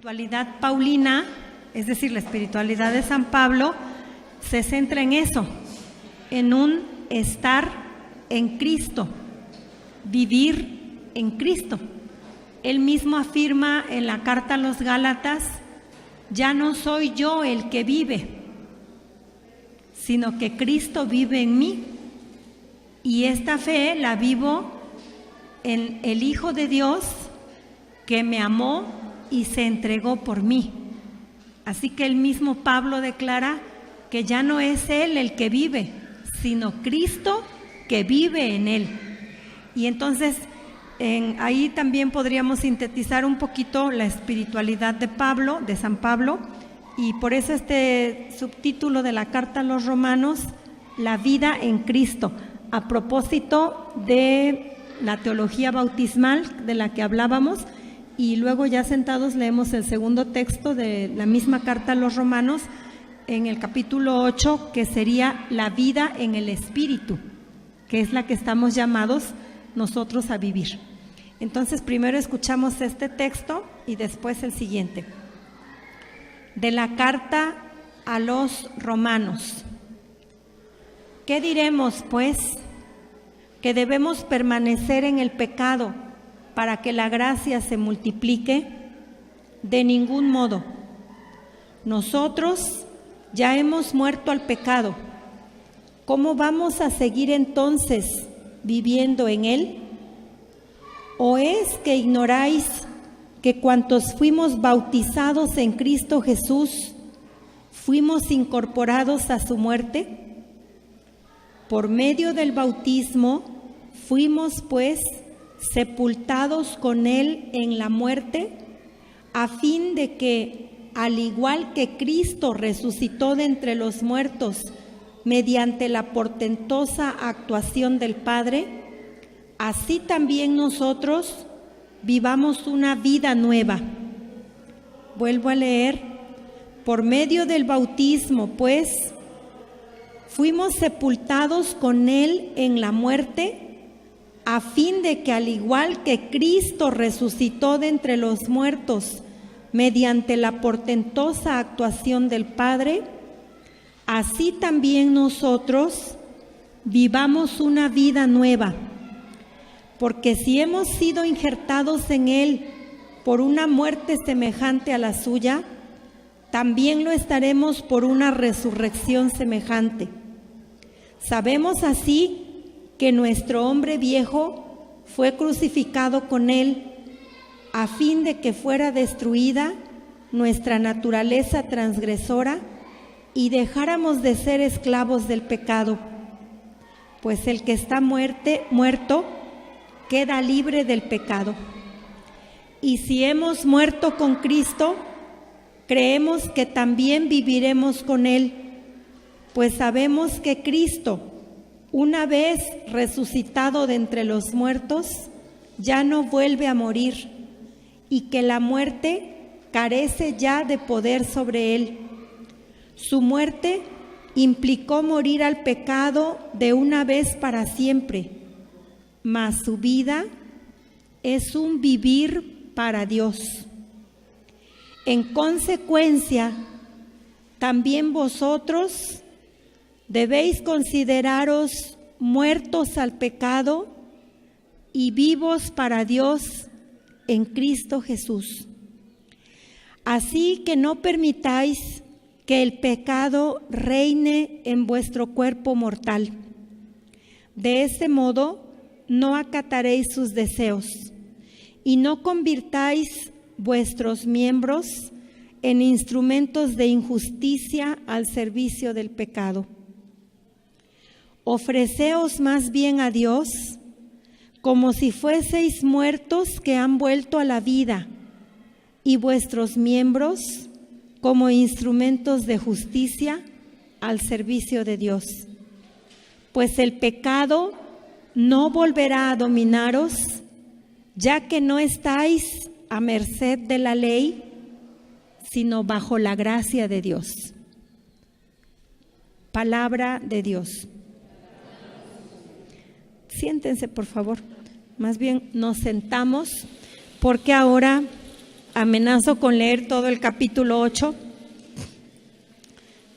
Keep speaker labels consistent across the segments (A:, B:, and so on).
A: espiritualidad paulina, es decir, la espiritualidad de San Pablo, se centra en eso, en un estar en Cristo, vivir en Cristo. Él mismo afirma en la carta a los Gálatas: ya no soy yo el que vive, sino que Cristo vive en mí. Y esta fe la vivo en el Hijo de Dios que me amó y se entregó por mí. Así que el mismo Pablo declara que ya no es él el que vive, sino Cristo que vive en él. Y entonces ahí también podríamos sintetizar un poquito la espiritualidad de Pablo, de San Pablo, y por eso este subtítulo de la carta a los Romanos, la vida en Cristo, a propósito de la teología bautismal de la que hablábamos. Y luego ya sentados leemos el segundo texto de la misma carta a los Romanos, en el capítulo 8, que sería la vida en el Espíritu, que es la que estamos llamados nosotros a vivir. Entonces primero escuchamos este texto y después el siguiente. De la carta a los Romanos. ¿Qué diremos, pues? ¿Que debemos permanecer en el pecado para que la gracia se multiplique? De ningún modo. Nosotros ya hemos muerto al pecado. ¿Cómo vamos a seguir entonces viviendo en él? ¿O es que ignoráis que cuantos fuimos bautizados en Cristo Jesús, fuimos incorporados a su muerte? Por medio del bautismo fuimos, pues, sepultados con él en la muerte, a fin de que, al igual que Cristo resucitó de entre los muertos mediante la portentosa actuación del Padre, así también nosotros vivamos una vida nueva. Vuelvo a leer: por medio del bautismo, pues, fuimos sepultados con él en la muerte, a fin de que, al igual que Cristo resucitó de entre los muertos mediante la portentosa actuación del Padre, así también nosotros vivamos una vida nueva. Porque si hemos sido injertados en él por una muerte semejante a la suya, también lo estaremos por una resurrección semejante. Sabemos así que nuestro hombre viejo fue crucificado con él, a fin de que fuera destruida nuestra naturaleza transgresora y dejáramos de ser esclavos del pecado. Pues el que está muerto queda libre del pecado. Y si hemos muerto con Cristo, creemos que también viviremos con él, pues sabemos que Cristo, una vez resucitado de entre los muertos, ya no vuelve a morir, y que la muerte carece ya de poder sobre él. Su muerte implicó morir al pecado de una vez para siempre, mas su vida es un vivir para Dios. En consecuencia, también vosotros debéis consideraros muertos al pecado y vivos para Dios en Cristo Jesús. Así que no permitáis que el pecado reine en vuestro cuerpo mortal. De ese modo no acataréis sus deseos y no convirtáis vuestros miembros en instrumentos de injusticia al servicio del pecado. Ofreceos más bien a Dios como si fueseis muertos que han vuelto a la vida, y vuestros miembros como instrumentos de justicia al servicio de Dios. Pues el pecado no volverá a dominaros, ya que no estáis a merced de la ley, sino bajo la gracia de Dios. Palabra de Dios. Siéntense, por favor. Más bien nos sentamos, porque ahora amenazo con leer todo el capítulo 8.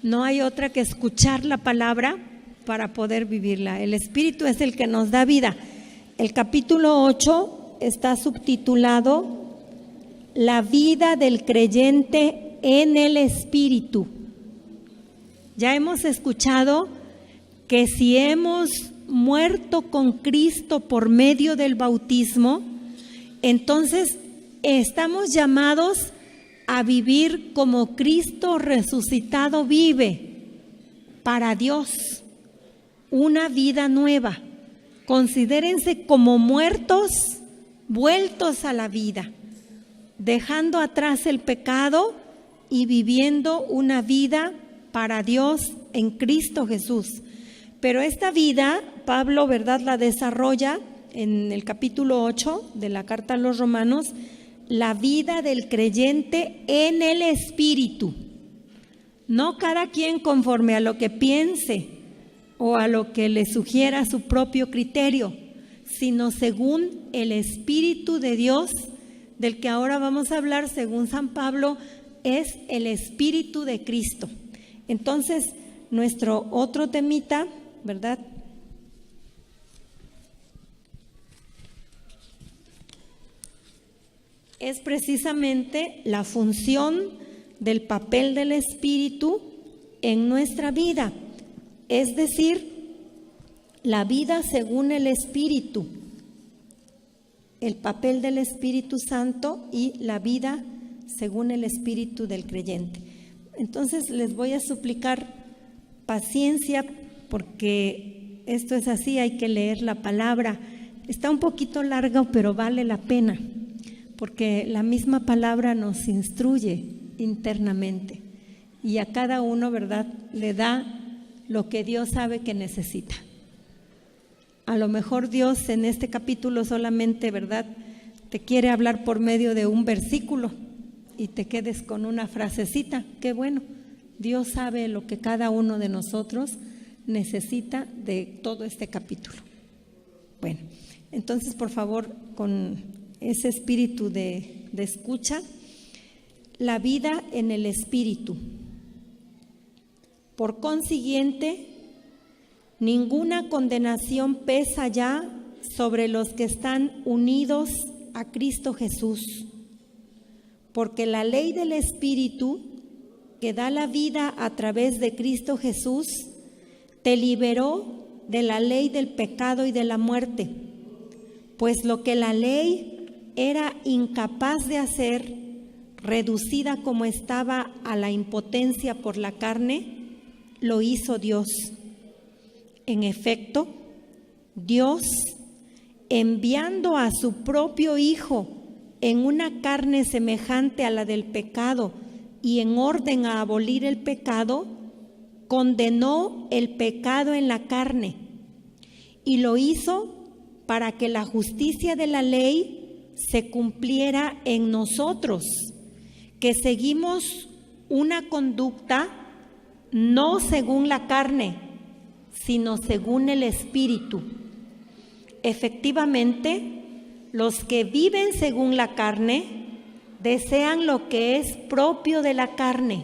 A: No hay otra que escuchar la palabra para poder vivirla. El Espíritu es el que nos da vida. El capítulo 8 está subtitulado La vida del creyente en el Espíritu. Ya hemos escuchado que si hemos muerto con Cristo por medio del bautismo, entonces estamos llamados a vivir como Cristo resucitado vive para Dios, una vida nueva. Considérense como muertos, vueltos a la vida, dejando atrás el pecado y viviendo una vida para Dios en Cristo Jesús. Pero esta vida, Pablo, ¿verdad?, la desarrolla en el capítulo 8 de la carta a los Romanos, la vida del creyente en el Espíritu. No cada quien conforme a lo que piense o a lo que le sugiera su propio criterio, sino según el Espíritu de Dios, del que ahora vamos a hablar, según San Pablo, es el Espíritu de Cristo. Entonces, nuestro otro temita, ¿verdad?, es precisamente la función del papel del Espíritu en nuestra vida, es decir, la vida según el Espíritu, el papel del Espíritu Santo y la vida según el Espíritu del creyente. Entonces les voy a suplicar paciencia porque esto es así, hay que leer la palabra. Está un poquito largo, pero vale la pena, porque la misma palabra nos instruye internamente y a cada uno, ¿verdad?, le da lo que Dios sabe que necesita. A lo mejor Dios en este capítulo solamente, ¿verdad?, te quiere hablar por medio de un versículo y te quedes con una frasecita. Qué bueno, Dios sabe lo que cada uno de nosotros necesita de todo este capítulo. Bueno, entonces por favor, con ese espíritu de escucha, la vida en el Espíritu. Por consiguiente, ninguna condenación pesa ya sobre los que están unidos a Cristo Jesús, porque la ley del Espíritu que da la vida a través de Cristo Jesús te liberó de la ley del pecado y de la muerte, pues lo que la ley era incapaz de hacer, reducida como estaba a la impotencia por la carne, lo hizo Dios. En efecto, Dios, enviando a su propio Hijo en una carne semejante a la del pecado y en orden a abolir el pecado, condenó el pecado en la carne y lo hizo para que la justicia de la ley se cumpliera en nosotros, que seguimos una conducta no según la carne, sino según el Espíritu. Efectivamente, los que viven según la carne desean lo que es propio de la carne,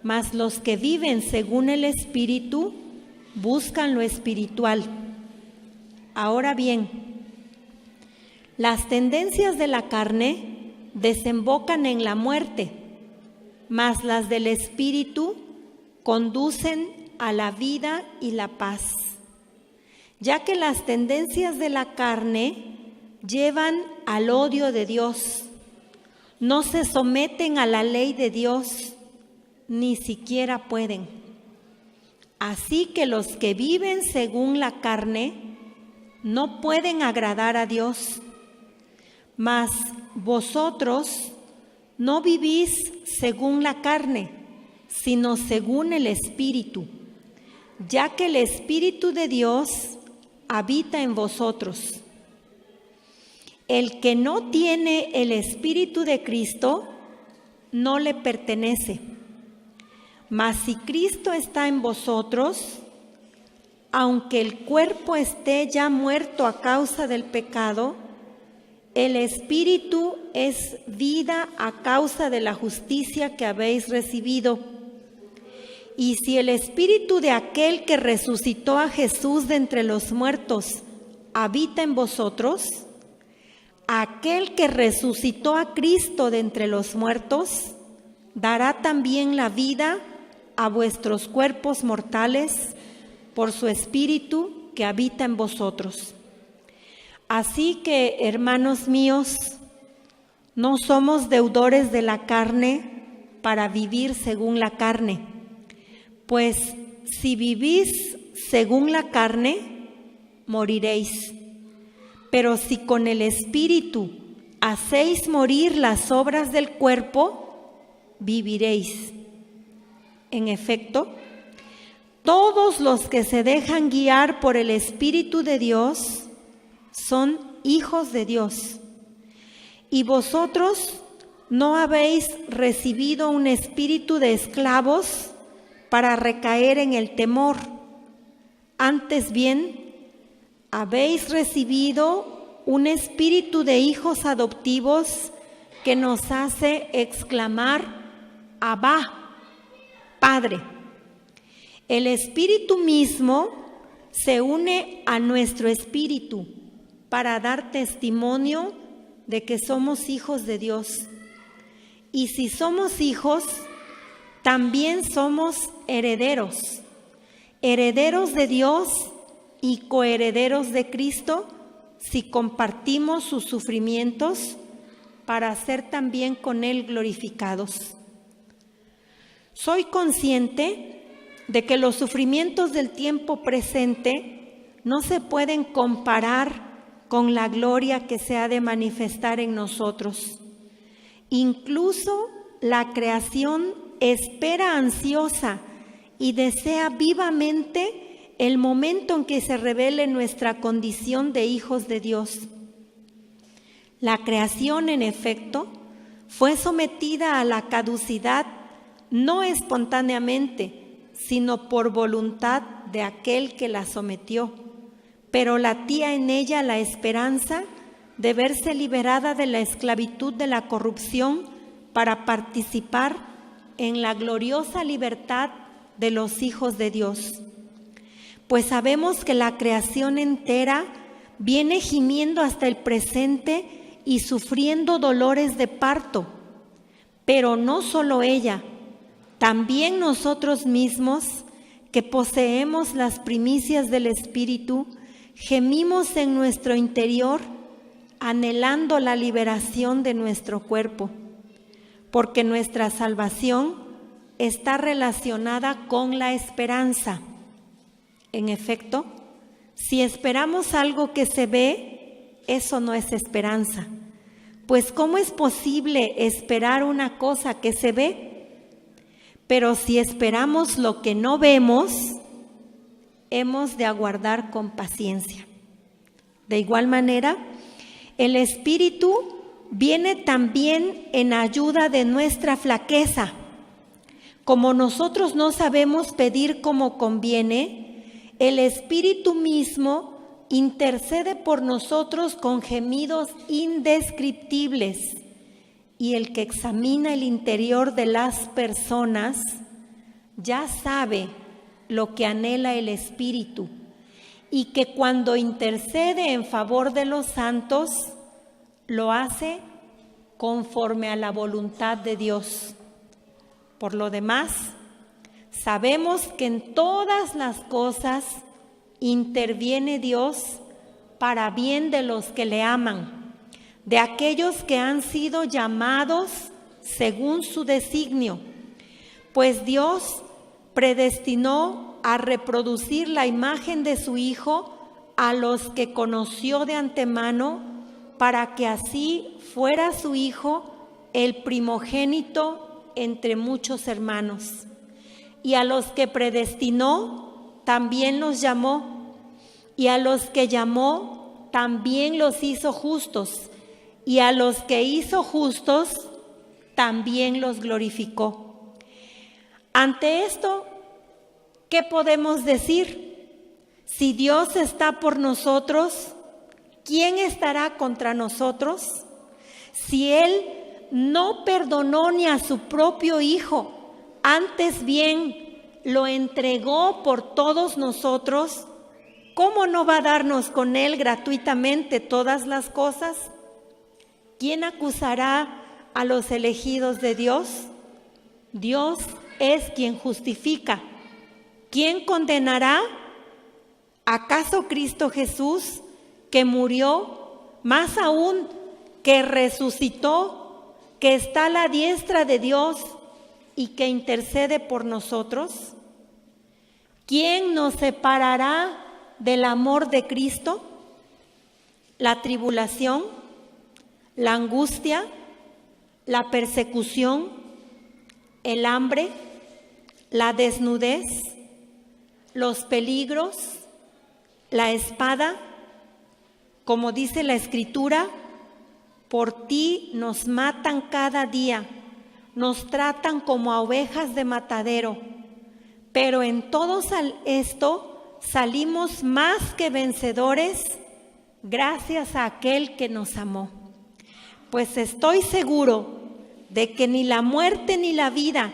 A: mas los que viven según el Espíritu buscan lo espiritual. Ahora bien, las tendencias de la carne desembocan en la muerte, mas las del Espíritu conducen a la vida y la paz, ya que las tendencias de la carne llevan al odio de Dios, no se someten a la ley de Dios, ni siquiera pueden. Así que los que viven según la carne no pueden agradar a Dios. Mas vosotros no vivís según la carne, sino según el Espíritu, ya que el Espíritu de Dios habita en vosotros. El que no tiene el Espíritu de Cristo no le pertenece. Mas si Cristo está en vosotros, aunque el cuerpo esté ya muerto a causa del pecado, El Espíritu es vida a causa de la justicia que habéis recibido. Y si el Espíritu de aquel que resucitó a Jesús de entre los muertos habita en vosotros, aquel que resucitó a Cristo de entre los muertos dará también la vida a vuestros cuerpos mortales por su Espíritu que habita en vosotros. Así que, hermanos míos, no somos deudores de la carne para vivir según la carne, pues si vivís según la carne, moriréis. Pero si con el Espíritu hacéis morir las obras del cuerpo, viviréis. En efecto, todos los que se dejan guiar por el Espíritu de Dios son hijos de Dios. Y vosotros no habéis recibido un espíritu de esclavos para recaer en el temor. Antes bien, habéis recibido un espíritu de hijos adoptivos que nos hace exclamar: Abba, Padre. El Espíritu mismo se une a nuestro espíritu para dar testimonio de que somos hijos de Dios. Y si somos hijos, también somos herederos, herederos de Dios y coherederos de Cristo, si compartimos sus sufrimientos, para ser también con Él glorificados. Soy consciente de que los sufrimientos del tiempo presente no se pueden comparar con la gloria que se ha de manifestar en nosotros. Incluso la creación espera ansiosa y desea vivamente el momento en que se revele nuestra condición de hijos de Dios. La creación, en efecto, fue sometida a la caducidad no espontáneamente, sino por voluntad de aquel que la sometió. Pero latía en ella la esperanza de verse liberada de la esclavitud de la corrupción para participar en la gloriosa libertad de los hijos de Dios. Pues sabemos que la creación entera viene gimiendo hasta el presente y sufriendo dolores de parto. Pero no solo ella, también nosotros mismos, que poseemos las primicias del Espíritu, gemimos en nuestro interior anhelando la liberación de nuestro cuerpo, porque nuestra salvación está relacionada con la esperanza. En efecto, si esperamos algo que se ve, eso no es esperanza, pues ¿cómo es posible esperar una cosa que se ve? Pero si esperamos lo que no vemos, hemos de aguardar con paciencia. De igual manera, el Espíritu viene también en ayuda de nuestra flaqueza. Como nosotros no sabemos pedir como conviene, el Espíritu mismo intercede por nosotros con gemidos indescriptibles. Y el que examina el interior de las personas ya sabe lo que anhela el Espíritu, y que cuando intercede en favor de los santos, lo hace conforme a la voluntad de Dios. Por lo demás, sabemos que en todas las cosas interviene Dios para bien de los que le aman, de aquellos que han sido llamados según su designio, pues Dios predestinó a reproducir la imagen de su Hijo a los que conoció de antemano, para que así fuera su Hijo el primogénito entre muchos hermanos. Y a los que predestinó, también los llamó, y a los que llamó, también los hizo justos, y a los que hizo justos, también los glorificó. Ante esto, ¿qué podemos decir? Si Dios está por nosotros, ¿quién estará contra nosotros? Si Él no perdonó ni a su propio Hijo, antes bien lo entregó por todos nosotros, ¿cómo no va a darnos con Él gratuitamente todas las cosas? ¿Quién acusará a los elegidos de Dios? Dios es quien justifica. ¿Quién condenará? ¿Acaso Cristo Jesús, que murió, más aún que resucitó, que está a la diestra de Dios y que intercede por nosotros? ¿Quién nos separará del amor de Cristo? ¿La tribulación, la angustia, la persecución, el hambre, la desnudez, los peligros, la espada? Como dice la Escritura, por ti nos matan cada día, nos tratan como a ovejas de matadero, pero en todo esto salimos más que vencedores gracias a aquel que nos amó. Pues estoy seguro de que ni la muerte ni la vida,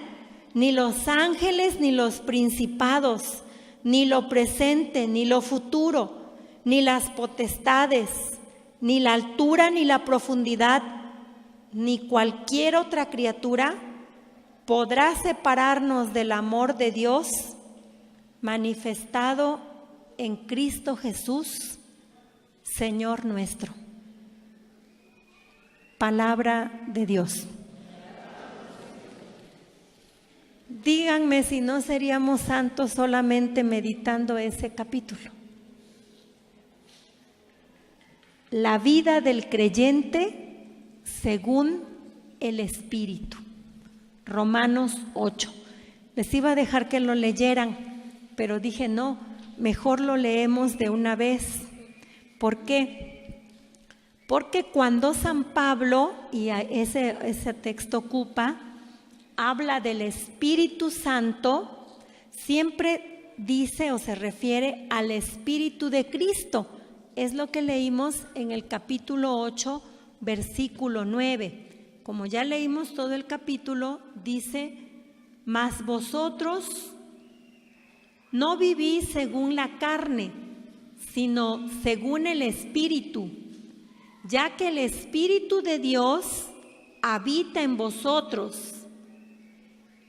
A: ni los ángeles ni los principados, ni lo presente ni lo futuro, ni las potestades, ni la altura ni la profundidad, ni cualquier otra criatura podrá separarnos del amor de Dios manifestado en Cristo Jesús, Señor nuestro. Palabra de Dios. Díganme si no seríamos santos solamente meditando ese capítulo. La vida del creyente según el Espíritu. Romanos 8. Les iba a dejar que lo leyeran, pero dije no, mejor lo leemos de una vez. ¿Por qué? Porque cuando San Pablo, y ese texto ocupa, habla del Espíritu Santo, siempre dice o se refiere al Espíritu de Cristo. Es lo que leímos en el capítulo 8, versículo 9. Como ya leímos todo el capítulo, dice: mas vosotros no vivís según la carne, sino según el Espíritu, ya que el Espíritu de Dios habita en vosotros.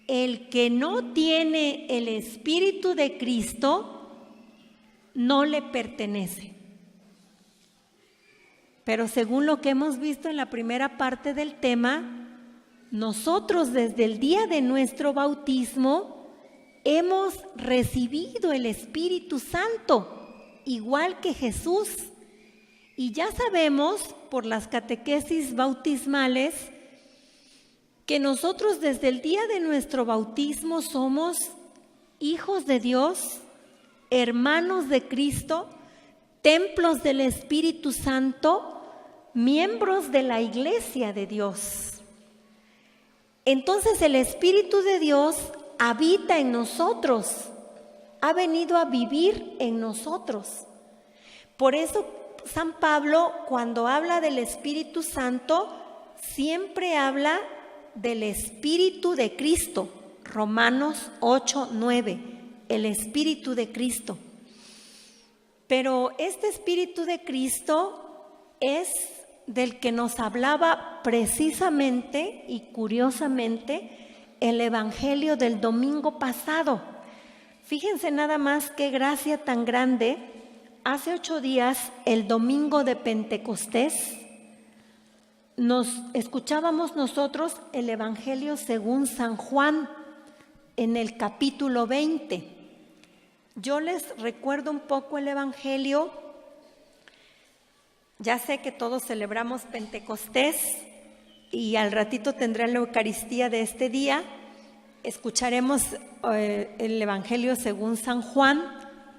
A: El que no tiene el Espíritu de Cristo no le pertenece. Pero según lo que hemos visto en la primera parte del tema, nosotros desde el día de nuestro bautismo hemos recibido el Espíritu Santo, igual que Jesús. Y ya sabemos por las catequesis bautismales que nosotros desde el día de nuestro bautismo somos hijos de Dios, hermanos de Cristo, templos del Espíritu Santo, miembros de la Iglesia de Dios. Entonces el Espíritu de Dios habita en nosotros, ha venido a vivir en nosotros. Por eso San Pablo, cuando habla del Espíritu Santo, siempre habla del Espíritu de Cristo. Romanos 8, 9, el Espíritu de Cristo. Pero este Espíritu de Cristo es del que nos hablaba precisamente y curiosamente el Evangelio del domingo pasado. Fíjense nada más qué gracia tan grande. Hace 8 días, el domingo de Pentecostés, nos escuchábamos nosotros el Evangelio según San Juan en el capítulo 20. Yo les recuerdo un poco el Evangelio. Ya sé que todos celebramos Pentecostés y al ratito tendrán la Eucaristía de este día. Escucharemos el Evangelio según San Juan.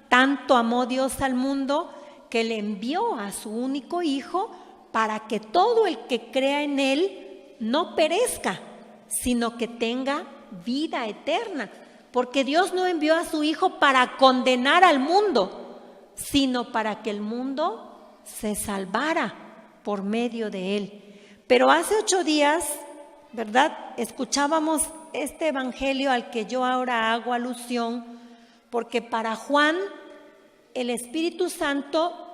A: Tanto amó Dios al mundo que le envió a su único Hijo para que todo el que crea en Él no perezca, sino que tenga vida eterna. Porque Dios no envió a su Hijo para condenar al mundo, sino para que el mundo se salvara por medio de él. Pero hace 8 días, ¿verdad?, escuchábamos este evangelio al que yo ahora hago alusión, porque para Juan el Espíritu Santo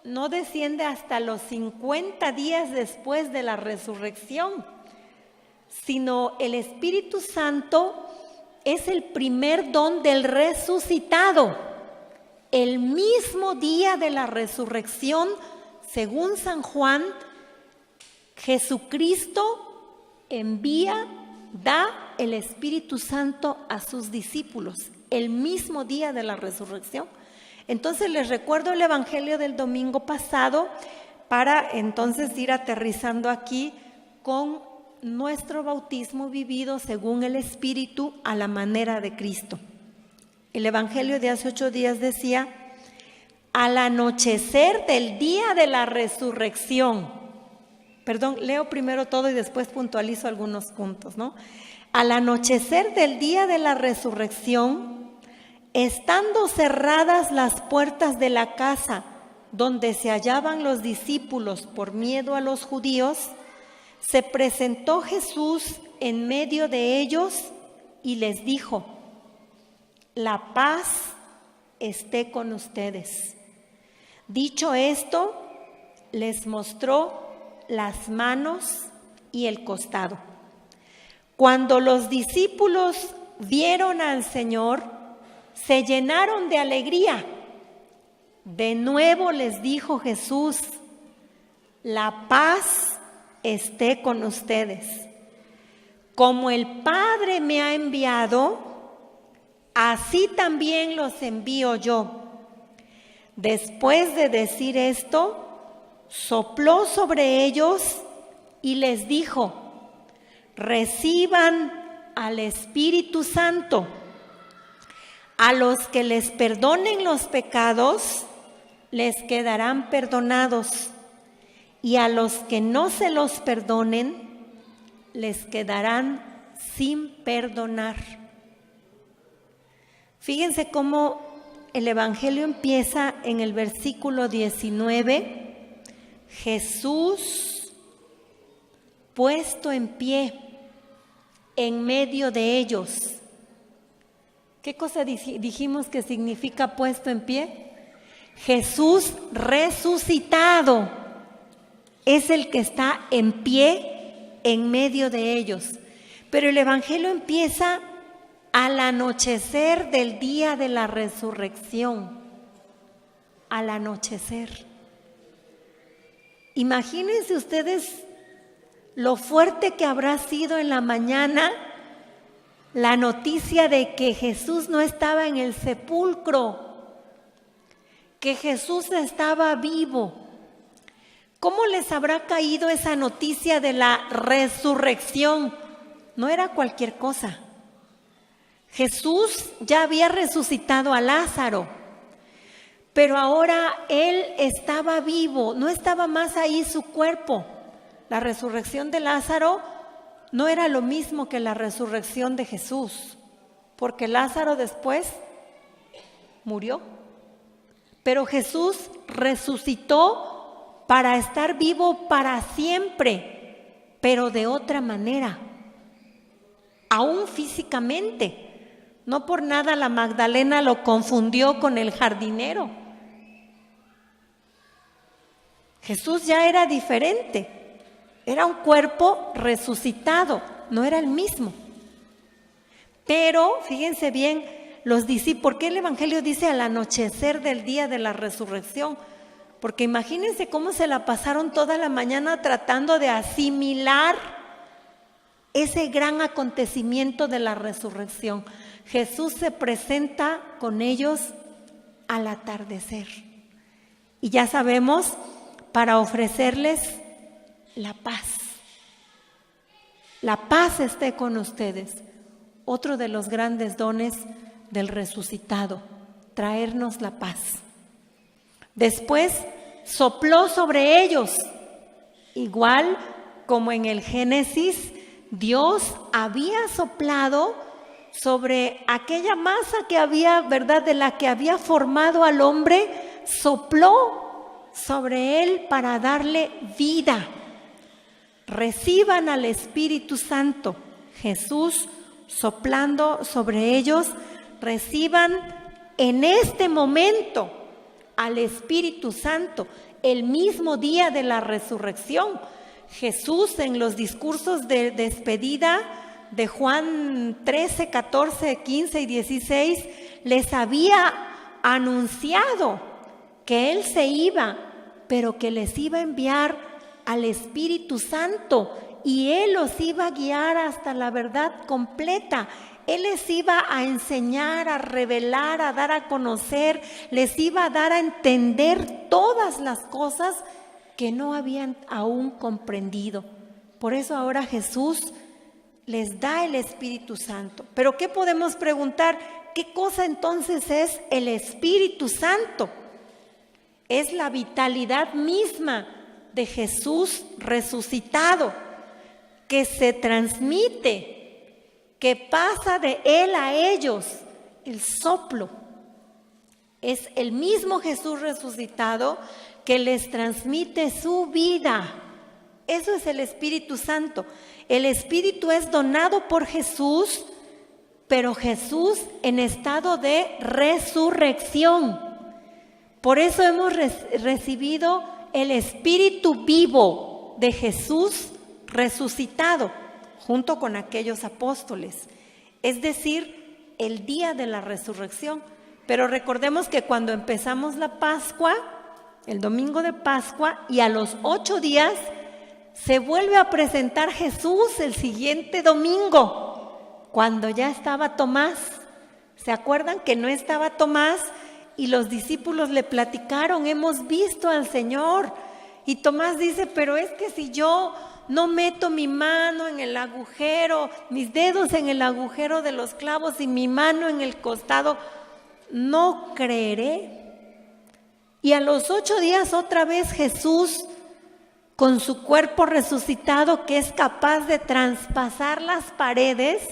A: no desciende hasta los 50 días después de la resurrección, sino el Espíritu Santo es el primer don del resucitado. El mismo día de la resurrección, según San Juan, Jesucristo da el Espíritu Santo a sus discípulos, el mismo día de la resurrección. Entonces les recuerdo el evangelio del domingo pasado para entonces ir aterrizando aquí con nuestro bautismo vivido según el Espíritu a la manera de Cristo. El evangelio de hace 8 días decía: al anochecer del día de la resurrección. Perdón, leo primero todo y después puntualizo algunos puntos, ¿no? Al anochecer del día de la resurrección, estando cerradas las puertas de la casa donde se hallaban los discípulos por miedo a los judíos, se presentó Jesús en medio de ellos y les dijo: la paz esté con ustedes. Dicho esto, les mostró las manos y el costado. Cuando los discípulos vieron al Señor, se llenaron de alegría. De nuevo les dijo Jesús: la paz esté con ustedes. Como el Padre me ha enviado, así también los envío yo. Después de decir esto, sopló sobre ellos y les dijo: reciban al Espíritu Santo. A los que les perdonen los pecados, les quedarán perdonados, y a los que no se los perdonen, les quedarán sin perdonar. Fíjense cómo el evangelio empieza en el versículo 19, Jesús puesto en pie en medio de ellos. ¿Qué cosa dijimos que significa puesto en pie? Jesús resucitado es el que está en pie en medio de ellos. Pero el evangelio empieza al anochecer del día de la resurrección. Al anochecer. Imagínense ustedes lo fuerte que habrá sido en la mañana la noticia de que Jesús no estaba en el sepulcro, que Jesús estaba vivo. ¿Cómo les habrá caído esa noticia de la resurrección? No era cualquier cosa. Jesús ya había resucitado a Lázaro, pero ahora él estaba vivo, no estaba más ahí su cuerpo. La resurrección de Lázaro no era lo mismo que la resurrección de Jesús, porque Lázaro después murió. Pero Jesús resucitó para estar vivo para siempre, pero de otra manera, aún físicamente. No por nada la Magdalena lo confundió con el jardinero. Jesús ya era diferente. Era un cuerpo resucitado, no era el mismo. Pero, fíjense bien, los discípulos, ¿por qué el evangelio dice al anochecer del día de la resurrección? Porque imagínense cómo se la pasaron toda la mañana tratando de asimilar ese gran acontecimiento de la resurrección. Jesús se presenta con ellos al atardecer. Y ya sabemos, para ofrecerles la paz. La paz esté con ustedes. Otro de los grandes dones del resucitado, traernos la paz. Después sopló sobre ellos, igual como en el Génesis, Dios había soplado sobre aquella masa que había, ¿verdad?, de la que había formado al hombre, sopló sobre él para darle vida. Reciban al Espíritu Santo. Jesús soplando sobre ellos, reciban en este momento al Espíritu Santo, el mismo día de la resurrección. Jesús en los discursos de despedida de Juan 13, 14, 15 y 16 les había anunciado que Él se iba, pero que les iba a enviar al Espíritu Santo y Él los iba a guiar hasta la verdad completa. Él les iba a enseñar, a revelar, a dar a conocer, les iba a dar a entender todas las cosas que no habían aún comprendido. Por eso ahora Jesús les da el Espíritu Santo. Pero ¿qué podemos preguntar? ¿Qué cosa entonces es el Espíritu Santo? Es la vitalidad misma de Jesús resucitado, que se transmite, que pasa de Él a ellos, el soplo. Es el mismo Jesús resucitado que les transmite su vida. Eso es el Espíritu Santo. El Espíritu es donado por Jesús, pero Jesús en estado de resurrección. Por eso hemos recibido el Espíritu vivo de Jesús resucitado, junto con aquellos apóstoles. Es decir, el día de la resurrección. Pero recordemos que cuando empezamos la Pascua, el domingo de Pascua, y a los 8 días se vuelve a presentar Jesús el siguiente domingo, cuando ya estaba Tomás. ¿Se acuerdan que no estaba Tomás? Y los discípulos le platicaron, hemos visto al Señor. Y Tomás dice, pero es que si yo no meto mi mano en el agujero, mis dedos en el agujero de los clavos y mi mano en el costado, no creeré. Y a los 8 días otra vez Jesús, con su cuerpo resucitado, que es capaz de traspasar las paredes.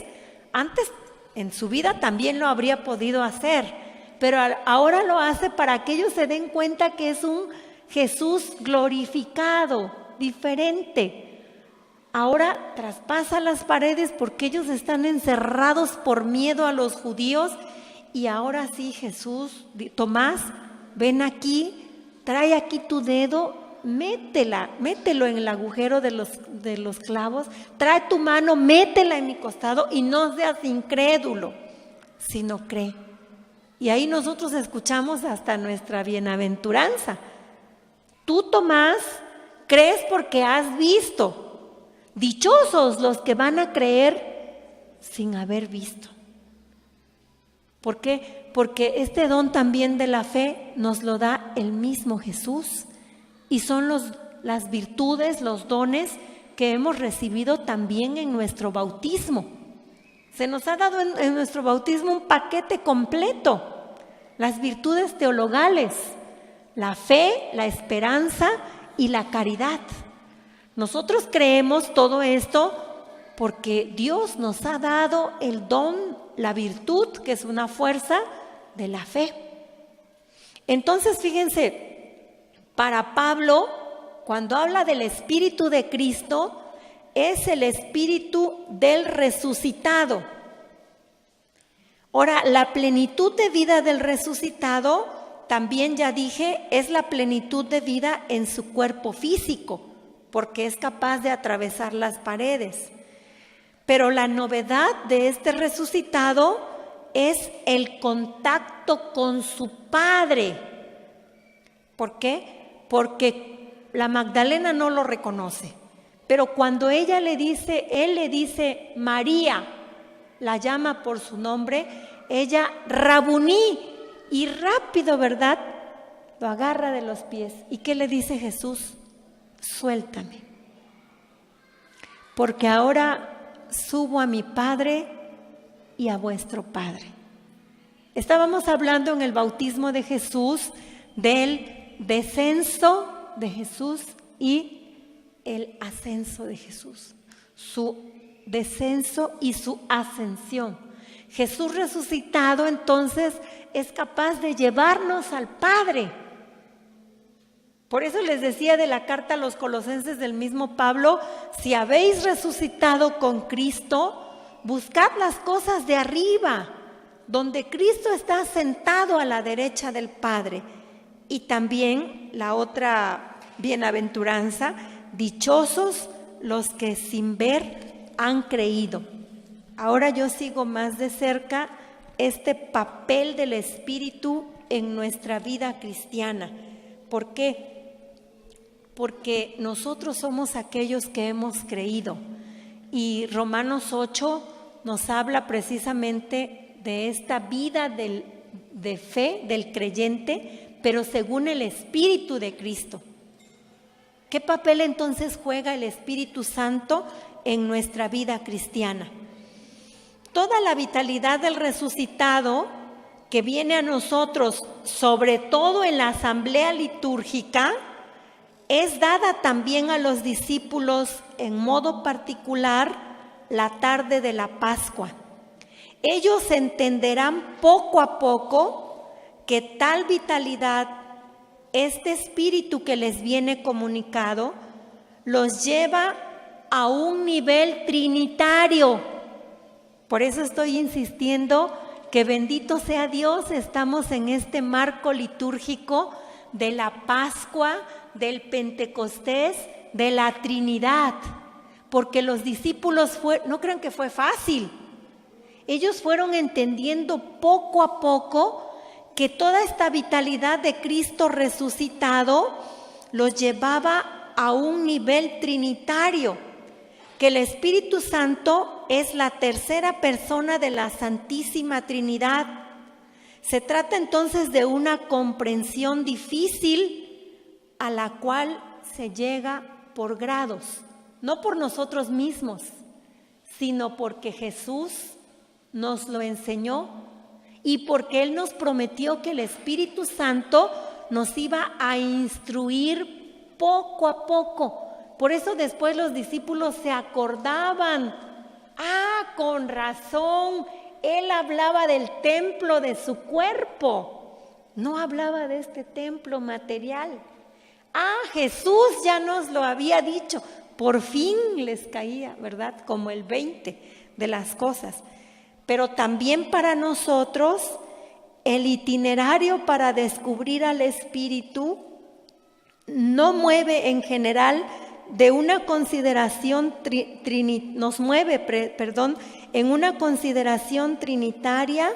A: Antes en su vida también lo habría podido hacer, pero ahora lo hace para que ellos se den cuenta que es un Jesús glorificado, diferente. Ahora traspasa las paredes porque ellos están encerrados por miedo a los judíos. Y ahora sí Tomás, ven aquí, trae aquí tu dedo, mételo en el agujero de los clavos, trae tu mano, métela en mi costado y no seas incrédulo, sino cree. Y ahí nosotros escuchamos hasta nuestra bienaventuranza. Tú, Tomás, crees porque has visto. Dichosos los que van a creer sin haber visto. ¿Por qué? Porque este don también de la fe nos lo da el mismo Jesús. Y son las virtudes, los dones que hemos recibido también en nuestro bautismo. Se nos ha dado en nuestro bautismo un paquete completo. Las virtudes teologales, la fe, la esperanza y la caridad. Nosotros creemos todo esto porque Dios nos ha dado el don, la virtud, que es una fuerza de la fe. Entonces, fíjense, para Pablo, cuando habla del Espíritu de Cristo, es el Espíritu del resucitado. Ahora, la plenitud de vida del resucitado, también ya dije, es la plenitud de vida en su cuerpo físico, porque es capaz de atravesar las paredes. Pero la novedad de este resucitado es el contacto con su Padre. ¿Por qué? Porque la Magdalena no lo reconoce. Pero cuando él le dice María, la llama por su nombre, ella Rabuní, y rápido, ¿verdad?, lo agarra de los pies. ¿Y qué le dice Jesús? Suéltame, porque ahora subo a mi Padre y a vuestro Padre. Estábamos hablando en el bautismo de Jesús del descenso de Jesús y el ascenso de Jesús, su descenso y su ascensión. Jesús resucitado entonces es capaz de llevarnos al Padre, Por eso les decía de la carta a los Colosenses del mismo Pablo: si habéis resucitado con Cristo, buscad las cosas de arriba, donde Cristo está sentado a la derecha del Padre. Y también la otra bienaventuranza: dichosos los que sin ver han creído. Ahora yo sigo más de cerca este papel del Espíritu en nuestra vida cristiana. ¿Por qué? Porque nosotros somos aquellos que hemos creído. Y Romanos 8 nos habla precisamente de esta vida de fe del creyente, pero según el Espíritu de Cristo. ¿Qué papel entonces juega el Espíritu Santo en nuestra vida cristiana? Toda la vitalidad del resucitado que viene a nosotros, sobre todo en la asamblea litúrgica, es dada también a los discípulos en modo particular la tarde de la Pascua. Ellos entenderán poco a poco que tal vitalidad, este espíritu que les viene comunicado, los lleva a un nivel trinitario. Por eso estoy insistiendo que bendito sea Dios, estamos en este marco litúrgico de la Pascua, del Pentecostés, de la Trinidad, porque los discípulos no crean que fue fácil. Ellos fueron entendiendo poco a poco que toda esta vitalidad de Cristo resucitado los llevaba a un nivel trinitario, que el Espíritu Santo es la tercera persona de la Santísima Trinidad. Se trata entonces de una comprensión difícil a la cual se llega por grados, no por nosotros mismos, sino porque Jesús nos lo enseñó y porque Él nos prometió que el Espíritu Santo nos iba a instruir poco a poco. Por eso después los discípulos se acordaban: con razón, Él hablaba del templo de su cuerpo, no hablaba de este templo material. Jesús ya nos lo había dicho. Por fin les caía, ¿verdad? Como el 20 de las cosas. Pero también para nosotros, el itinerario para descubrir al Espíritu no mueve en general de una consideración nos mueve en una consideración trinitaria,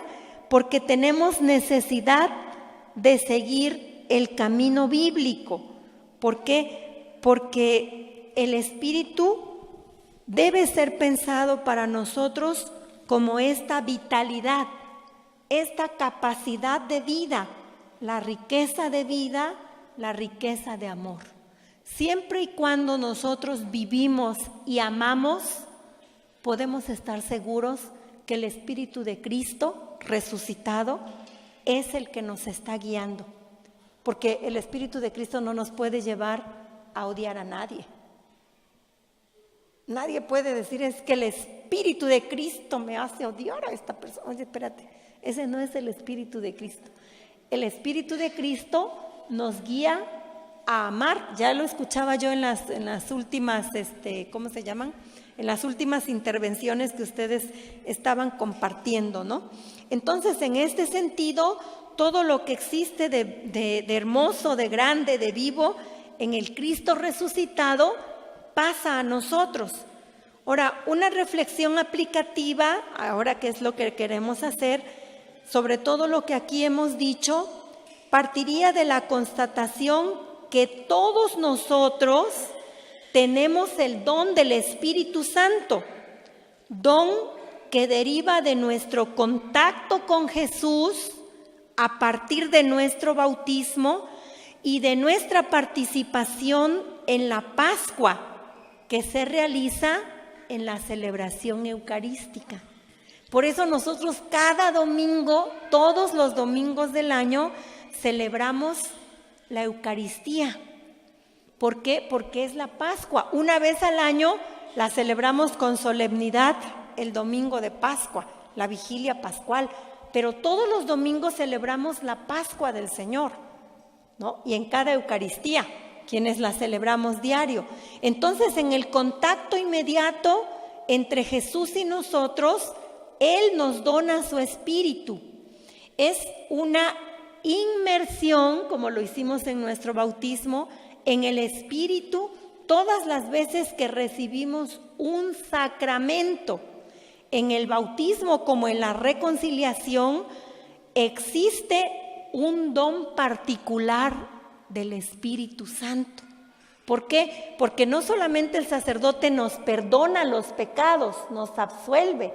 A: porque tenemos necesidad de seguir el camino bíblico. ¿Por qué? Porque el Espíritu debe ser pensado para nosotros como esta vitalidad, esta capacidad de vida, la riqueza de vida, la riqueza de amor. Siempre y cuando nosotros vivimos y amamos, podemos estar seguros que el Espíritu de Cristo resucitado es el que nos está guiando. Porque el Espíritu de Cristo no nos puede llevar a odiar a nadie. Nadie puede decir: es que el Espíritu de Cristo me hace odiar a esta persona. Oye, espérate, ese no es el Espíritu de Cristo. El Espíritu de Cristo nos guía a amar. Ya lo escuchaba yo en las últimas, ¿cómo se llaman? En las últimas intervenciones que ustedes estaban compartiendo, ¿no? Entonces, en este sentido, todo lo que existe de hermoso, de grande, de vivo en el Cristo resucitado pasa a nosotros. Ahora, una reflexión aplicativa, ahora qué es lo que queremos hacer, sobre todo lo que aquí hemos dicho, partiría de la constatación que todos nosotros tenemos el don del Espíritu Santo, don que deriva de nuestro contacto con Jesús a partir de nuestro bautismo y de nuestra participación en la Pascua que se realiza en la celebración eucarística. Por eso nosotros cada domingo, todos los domingos del año, celebramos la Eucaristía. ¿Por qué? Porque es la Pascua. Una vez al año la celebramos con solemnidad el domingo de Pascua, la vigilia pascual. Pero todos los domingos celebramos la Pascua del Señor, ¿no? Y en cada Eucaristía. quienes la celebramos diario. Entonces, en el contacto inmediato entre Jesús y nosotros, Él nos dona su espíritu. Es una inmersión, como lo hicimos en nuestro bautismo, en el espíritu todas las veces que recibimos un sacramento. En el bautismo, como en la reconciliación, existe un don particular del Espíritu Santo. ¿Por qué? Porque no solamente el sacerdote nos perdona los pecados, nos absuelve,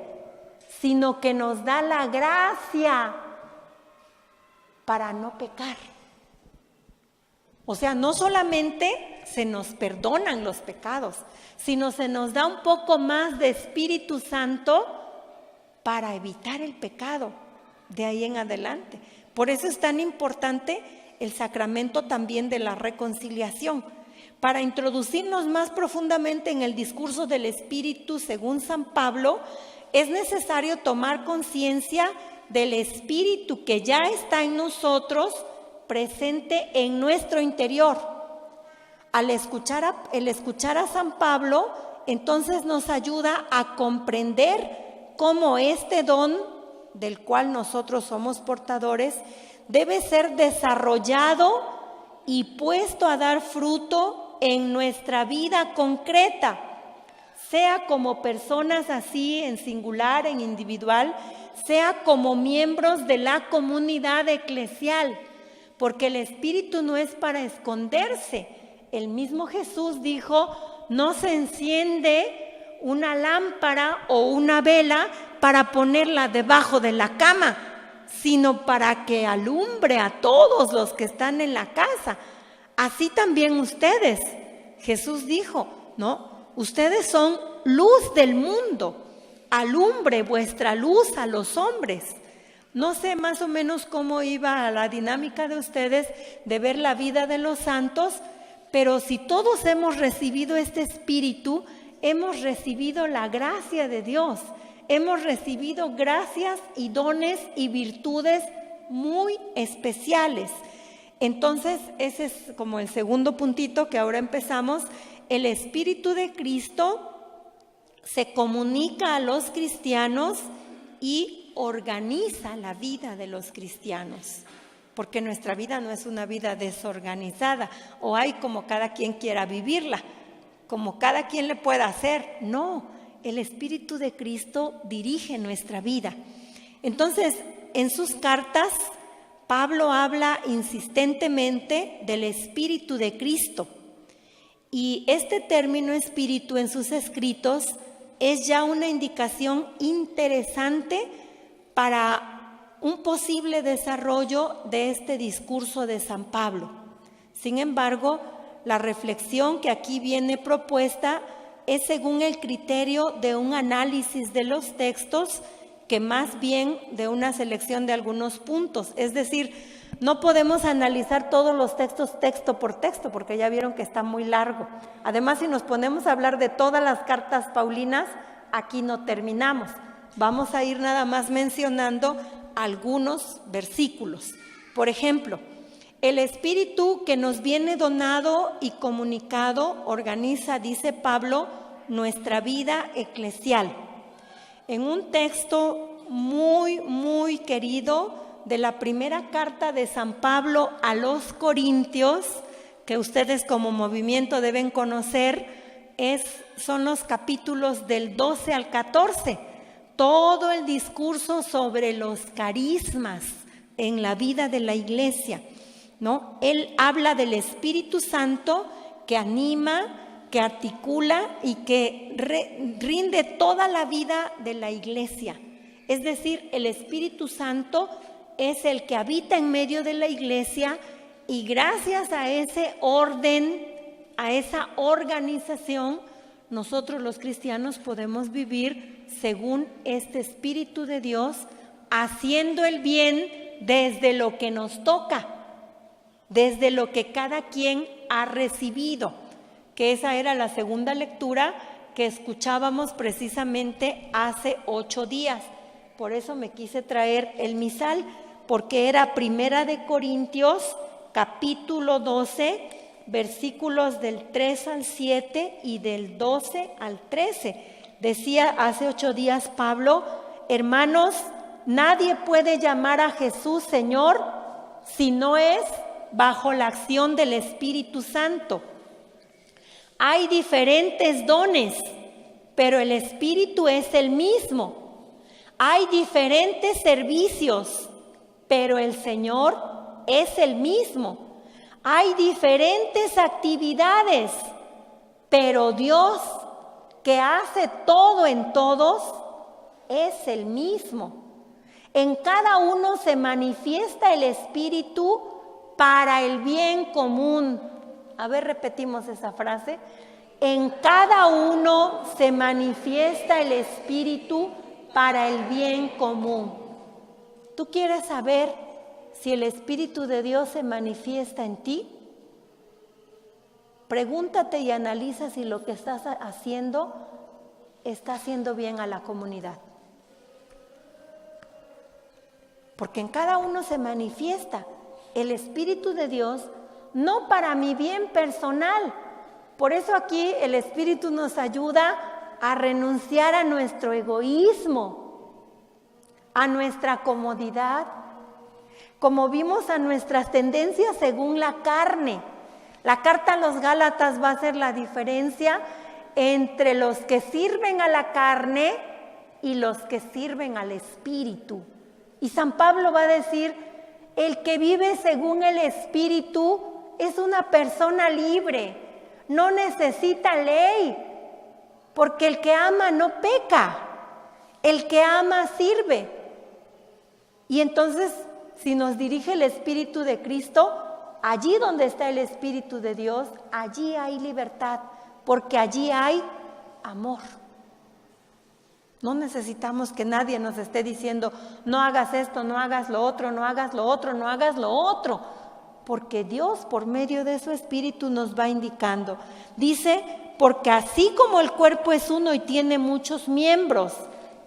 A: sino que nos da la gracia para no pecar. O sea, no solamente se nos perdonan los pecados, sino se nos da un poco más de Espíritu Santo para evitar el pecado de ahí en adelante. Por eso es tan importante el sacramento también de la reconciliación. Para introducirnos más profundamente en el discurso del Espíritu, según San Pablo, es necesario tomar conciencia del Espíritu que ya está en nosotros, presente en nuestro interior. Al escuchar a San Pablo, entonces nos ayuda a comprender cómo este don, del cual nosotros somos portadores, debe ser desarrollado y puesto a dar fruto en nuestra vida concreta, sea como personas así en singular, en individual, sea como miembros de la comunidad eclesial, porque el Espíritu no es para esconderse. El mismo Jesús dijo, no se enciende una lámpara o una vela para ponerla debajo de la cama, sino para que alumbre a todos los que están en la casa. Así también ustedes, Jesús dijo, ¿no? Ustedes son luz del mundo, alumbre vuestra luz a los hombres. No sé más o menos cómo iba la dinámica de ustedes de ver la vida de los santos, pero si todos hemos recibido este espíritu, hemos recibido la gracia de Dios, hemos recibido gracias y dones y virtudes muy especiales. Entonces, ese es como el segundo puntito que ahora empezamos. El Espíritu de Cristo se comunica a los cristianos y organiza la vida de los cristianos, porque nuestra vida no es una vida desorganizada o hay como cada quien quiera vivirla, como cada quien le pueda hacer. No, el Espíritu de Cristo dirige nuestra vida. Entonces, en sus cartas, Pablo habla insistentemente del Espíritu de Cristo. Y este término espíritu en sus escritos es ya una indicación interesante para un posible desarrollo de este discurso de San Pablo. Sin embargo, la reflexión que aquí viene propuesta es según el criterio de un análisis de los textos que más bien de una selección de algunos puntos. Es decir, no podemos analizar todos los textos texto por texto porque ya vieron que está muy largo. Además, si nos ponemos a hablar de todas las cartas paulinas, aquí no terminamos. Vamos a ir nada más mencionando algunos versículos. Por ejemplo, el Espíritu que nos viene donado y comunicado organiza, dice Pablo, nuestra vida eclesial. En un texto muy querido de la primera carta de San Pablo a los Corintios, que ustedes como movimiento deben conocer, son los capítulos del 12 al 14. Todo el discurso sobre los carismas en la vida de la iglesia, ¿no? Él habla del Espíritu Santo que anima, que articula y que rinde toda la vida de la iglesia. Es decir, el Espíritu Santo es el que habita en medio de la iglesia y gracias a ese orden, a esa organización, nosotros los cristianos podemos vivir según este Espíritu de Dios, haciendo el bien desde lo que nos toca, desde lo que cada quien ha recibido, que esa era la segunda lectura que escuchábamos precisamente hace 8 días. Por eso me quise traer el misal, porque era Primera de Corintios, capítulo 12, versículos del 3 al 7 y del 12 al 13. Decía hace 8 días Pablo: hermanos, nadie puede llamar a Jesús Señor si no es bajo la acción del Espíritu Santo. Hay diferentes dones, pero el Espíritu es el mismo. Hay diferentes servicios, pero el Señor es el mismo. Hay diferentes actividades, pero Dios, que hace todo en todos, es el mismo. En cada uno se manifiesta el Espíritu para el bien común. A ver, repetimos esa frase. En cada uno se manifiesta el Espíritu para el bien común. ¿Tú quieres saber si el Espíritu de Dios se manifiesta en ti? Pregúntate y analiza si lo que estás haciendo está haciendo bien a la comunidad. Porque en cada uno se manifiesta el Espíritu de Dios, no para mi bien personal. Por eso aquí el Espíritu nos ayuda a renunciar a nuestro egoísmo, a nuestra comodidad, como vimos, a nuestras tendencias según la carne. La carta a los Gálatas va a hacer la diferencia entre los que sirven a la carne y los que sirven al Espíritu. Y San Pablo va a decir: el que vive según el Espíritu es una persona libre, no necesita ley, porque el que ama no peca, el que ama sirve. Y entonces, si nos dirige el Espíritu de Cristo, allí donde está el Espíritu de Dios, allí hay libertad, porque allí hay amor. No necesitamos que nadie nos esté diciendo: no hagas esto, no hagas lo otro, no hagas lo otro, no hagas lo otro. Porque Dios, por medio de su Espíritu, nos va indicando. Dice: porque así como el cuerpo es uno y tiene muchos miembros,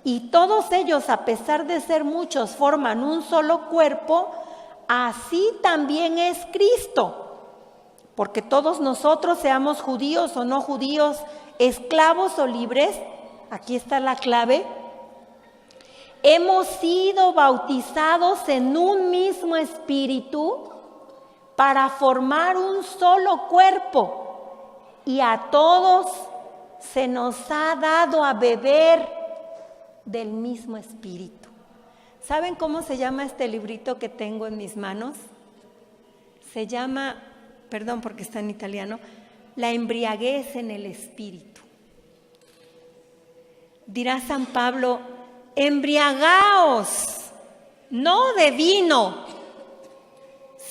A: y todos ellos, a pesar de ser muchos, forman un solo cuerpo, así también es Cristo. Porque todos nosotros, seamos judíos o no judíos, esclavos o libres, aquí está la clave, hemos sido bautizados en un mismo espíritu para formar un solo cuerpo, y a todos se nos ha dado a beber del mismo espíritu. ¿Saben cómo se llama este librito que tengo en mis manos? Se llama, perdón porque está en italiano, La embriaguez en el espíritu. Dirá San Pablo: embriagaos, no de vino,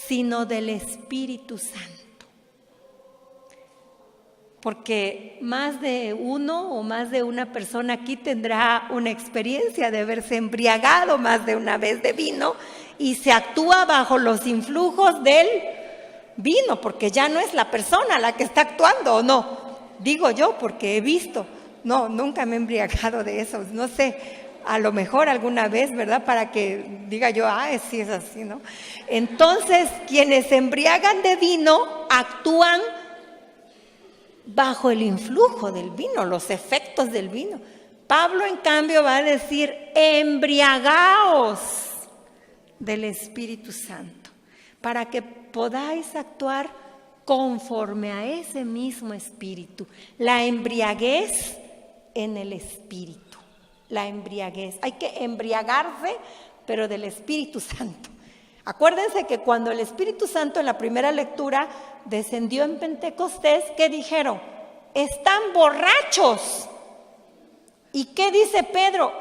A: sino del Espíritu Santo. Porque más de uno o más de una persona aquí tendrá una experiencia de haberse embriagado más de una vez de vino, y se actúa bajo los influjos del vino, porque ya no es la persona la que está actuando, ¿o no? Digo yo porque he visto. No, nunca me he embriagado de eso, no sé, a lo mejor alguna vez, ¿verdad? Para que diga yo: sí es así, ¿no? Entonces, quienes se embriagan de vino actúan bajo el influjo del vino, los efectos del vino. Pablo, en cambio, va a decir: embriagaos del Espíritu Santo, para que podáis actuar conforme a ese mismo Espíritu. La embriaguez en el Espíritu, la embriaguez. Hay que embriagarse, pero del Espíritu Santo. Acuérdense que cuando el Espíritu Santo en la primera lectura descendió en Pentecostés, ¿qué dijeron? Están borrachos. ¿Y qué dice Pedro?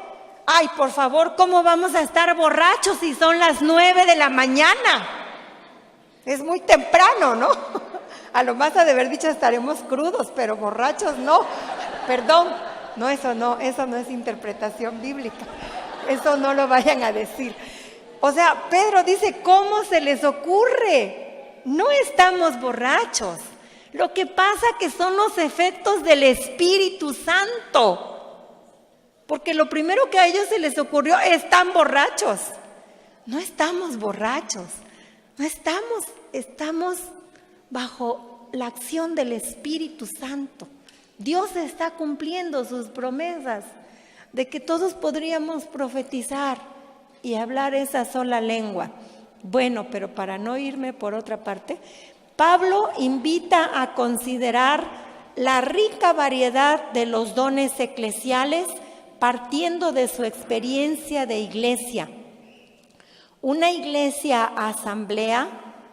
A: Ay, por favor, ¿cómo vamos a estar borrachos si son las 9 de la mañana? Es muy temprano, ¿no? A lo más ha de haber dicho: estaremos crudos, pero borrachos no. Perdón, no, eso no es interpretación bíblica. Eso no lo vayan a decir. O sea, Pedro dice: ¿cómo se les ocurre? No estamos borrachos. Lo que pasa que son los efectos del Espíritu Santo. Porque lo primero que a ellos se les ocurrió: están borrachos. No estamos borrachos. No estamos bajo la acción del Espíritu Santo. Dios está cumpliendo sus promesas de que todos podríamos profetizar y hablar esa sola lengua. Bueno, pero para no irme por otra parte, Pablo invita a considerar la rica variedad de los dones eclesiales partiendo de su experiencia de iglesia. Una iglesia asamblea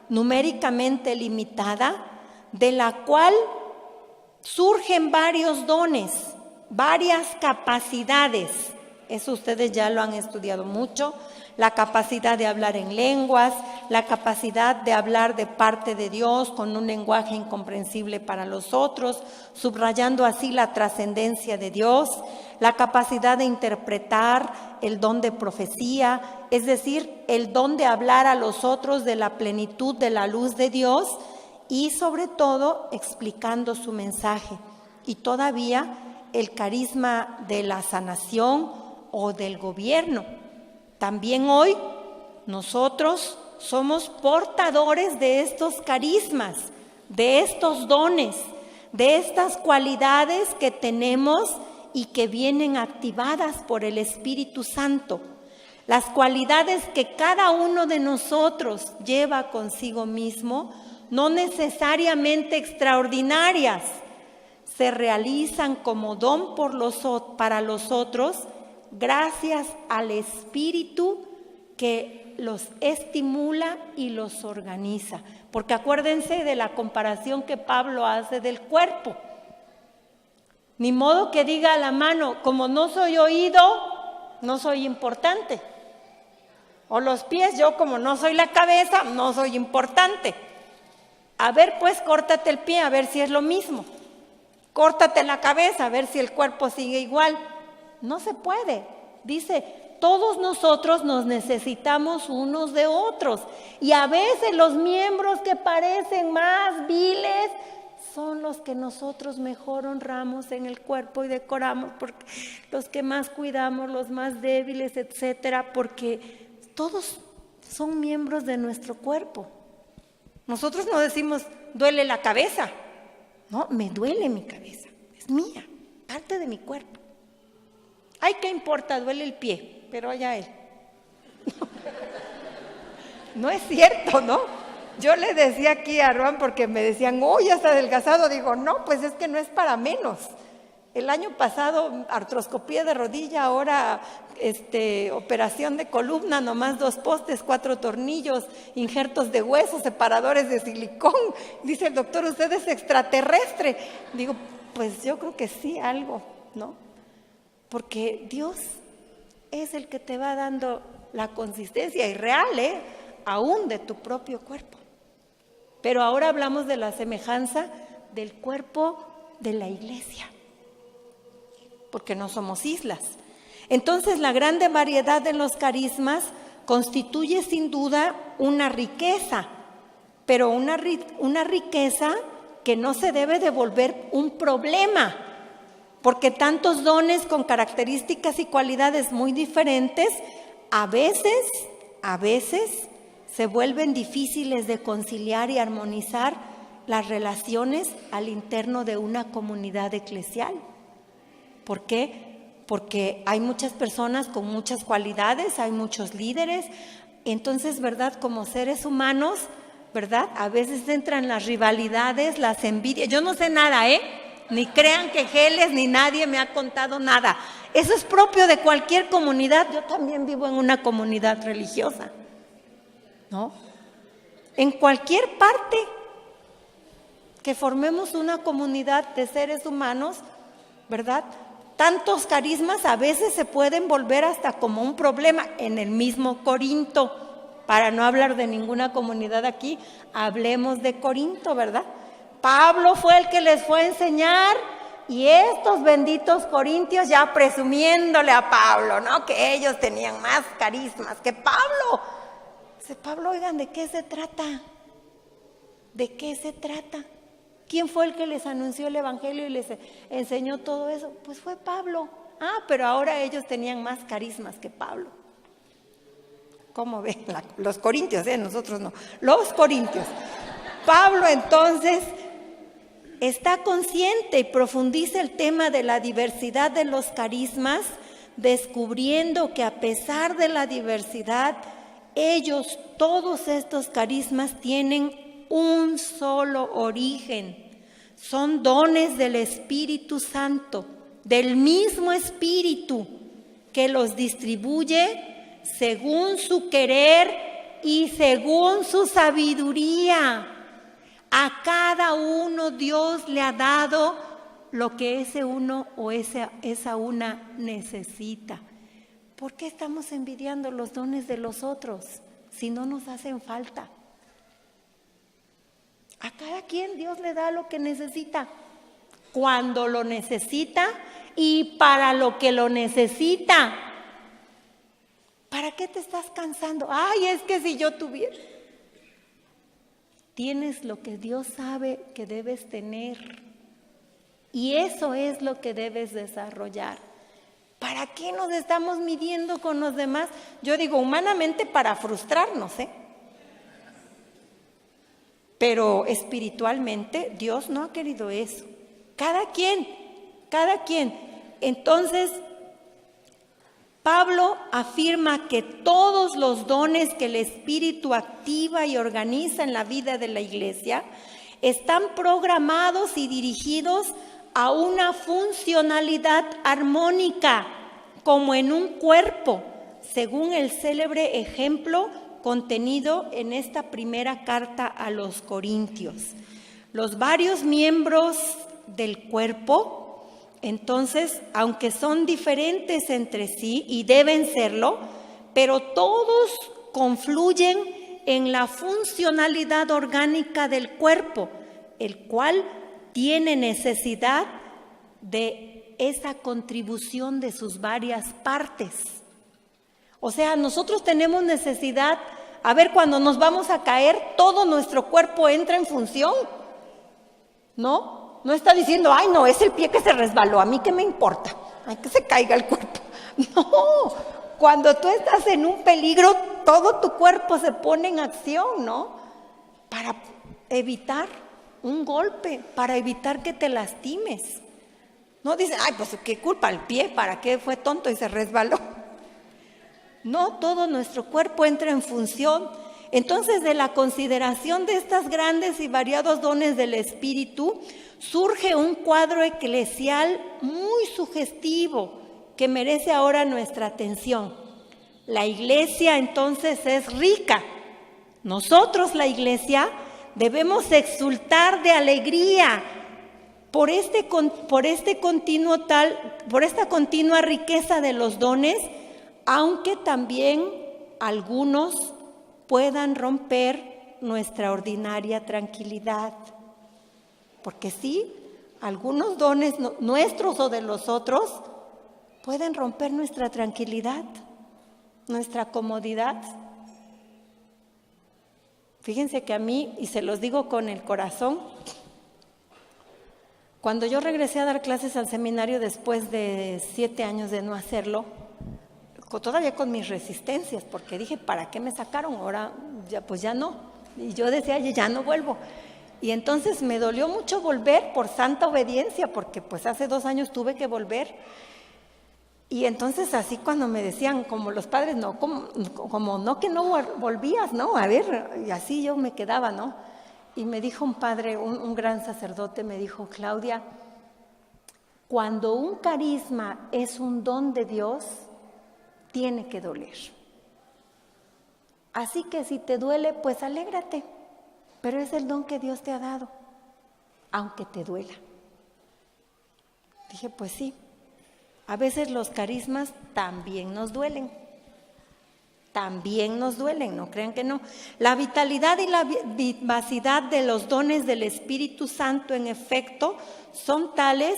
A: numéricamente limitada, de la cual surgen varios dones, varias capacidades. Eso ustedes ya lo han estudiado mucho. La capacidad de hablar en lenguas, la capacidad de hablar de parte de Dios con un lenguaje incomprensible para los otros, subrayando así la trascendencia de Dios, la capacidad de interpretar, el don de profecía, es decir, el don de hablar a los otros de la plenitud de la luz de Dios y sobre todo explicando su mensaje. Y todavía el carisma de la sanación o del gobierno. También hoy nosotros somos portadores de estos carismas, de estos dones, de estas cualidades que tenemos y que vienen activadas por el Espíritu Santo. Las cualidades que cada uno de nosotros lleva consigo mismo, no necesariamente extraordinarias, se realizan como don para los otros, gracias al Espíritu que los estimula y los organiza. Porque acuérdense de la comparación que Pablo hace del cuerpo. Ni modo que diga a la mano, como no soy oído, no soy importante. O los pies, yo como no soy la cabeza, no soy importante. A ver, pues córtate el pie, a ver si es lo mismo. Córtate la cabeza, a ver si el cuerpo sigue igual. No se puede. Dice, todos nosotros nos necesitamos unos de otros. Y a veces los miembros que parecen más viles son los que nosotros mejor honramos en el cuerpo y decoramos, porque los que más cuidamos, los más débiles, etcétera, porque todos son miembros de nuestro cuerpo. Nosotros no decimos, duele la cabeza. No, me duele mi cabeza, es mía, parte de mi cuerpo. Ay, ¿qué importa? Duele el pie, pero allá él. No es cierto, ¿no? Yo le decía aquí a Ruan porque me decían, ya está adelgazado. Digo, no, pues es que no es para menos. El año pasado, artroscopía de rodilla, ahora operación de columna, nomás 2 postes, 4 tornillos, injertos de hueso, separadores de silicón. Dice el doctor, usted es extraterrestre. Digo, pues yo creo que sí, algo, ¿no? Porque Dios es el que te va dando la consistencia y real, aún de tu propio cuerpo. Pero ahora hablamos de la semejanza del cuerpo de la iglesia, porque no somos islas. Entonces, la grande variedad de los carismas constituye sin duda una riqueza, pero una riqueza que no se debe de volver un problema, porque tantos dones con características y cualidades muy diferentes, a veces se vuelven difíciles de conciliar y armonizar las relaciones al interno de una comunidad eclesial. ¿Por qué? Porque hay muchas personas con muchas cualidades, hay muchos líderes. Entonces, ¿verdad? Como seres humanos, ¿verdad? A veces entran las rivalidades, las envidias. Yo no sé nada, Ni crean que Geles ni nadie me ha contado nada. Eso es propio de cualquier comunidad. Yo también vivo en una comunidad religiosa, ¿no? En cualquier parte que formemos una comunidad de seres humanos, ¿verdad? Tantos carismas a veces se pueden volver hasta como un problema. En el mismo Corinto, para no hablar de ninguna comunidad aquí, hablemos de Corinto, ¿verdad? Pablo fue el que les fue a enseñar y estos benditos corintios ya presumiéndole a Pablo, ¿no? Que ellos tenían más carismas que Pablo. Dice Pablo, oigan, ¿de qué se trata? ¿De qué se trata? ¿Quién fue el que les anunció el evangelio y les enseñó todo eso? Pues fue Pablo. Pero ahora ellos tenían más carismas que Pablo. ¿Cómo ven? Los corintios, nosotros no. Los corintios. Pablo entonces está consciente y profundiza el tema de la diversidad de los carismas, descubriendo que a pesar de la diversidad, ellos, todos estos carismas, tienen un solo origen. Son dones del Espíritu Santo, del mismo Espíritu, que los distribuye según su querer y según su sabiduría. A cada uno Dios le ha dado lo que ese uno o esa una necesita. ¿Por qué estamos envidiando los dones de los otros si no nos hacen falta? A cada quien Dios le da lo que necesita, cuando lo necesita y para lo que lo necesita. ¿Para qué te estás cansando? Ay, es que si yo tuviera. Tienes lo que Dios sabe que debes tener. Y eso es lo que debes desarrollar. ¿Para qué nos estamos midiendo con los demás? Yo digo humanamente para frustrarnos, Pero espiritualmente Dios no ha querido eso. Cada quien. Entonces, Pablo afirma que todos los dones que el Espíritu activa y organiza en la vida de la iglesia están programados y dirigidos a una funcionalidad armónica, como en un cuerpo, según el célebre ejemplo contenido en esta primera carta a los Corintios. Los varios miembros del cuerpo, entonces, aunque son diferentes entre sí y deben serlo, pero todos confluyen en la funcionalidad orgánica del cuerpo, el cual tiene necesidad de esa contribución de sus varias partes. O sea, nosotros tenemos necesidad, cuando nos vamos a caer, todo nuestro cuerpo entra en función, ¿no? No está diciendo, ay, no, es el pie que se resbaló, a mí qué me importa, ay, que se caiga el cuerpo. No, cuando tú estás en un peligro, todo tu cuerpo se pone en acción, ¿no? Para evitar un golpe, para evitar que te lastimes. No dicen, ay, pues qué culpa el pie, ¿para qué fue tonto y se resbaló? No, todo nuestro cuerpo entra en función. Entonces, de la consideración de estas grandes y variados dones del Espíritu, surge un cuadro eclesial muy sugestivo que merece ahora nuestra atención. La iglesia entonces es rica. Nosotros, la iglesia, debemos exultar de alegría por esta continua riqueza de los dones, aunque también algunos puedan romper nuestra ordinaria tranquilidad. Porque sí, algunos dones nuestros o de los otros pueden romper nuestra tranquilidad, nuestra comodidad. Fíjense que a mí, y se los digo con el corazón, cuando yo regresé a dar clases al seminario después de 7 años de no hacerlo, todavía con mis resistencias, porque dije, ¿para qué me sacaron? Ahora ya no. Y yo decía, ya no vuelvo. Y entonces me dolió mucho volver por santa obediencia, porque pues hace 2 años tuve que volver. Y entonces así cuando me decían, como los padres, no, como no que no volvías, ¿no? A ver, y así yo me quedaba, ¿no? Y me dijo un padre, un gran sacerdote, me dijo, Claudia, cuando un carisma es un don de Dios, tiene que doler. Así que si te duele, pues alégrate, pero es el don que Dios te ha dado, aunque te duela. Dije, pues sí, a veces los carismas también nos duelen, no crean que no. La vitalidad y la vivacidad de los dones del Espíritu Santo, en efecto, son tales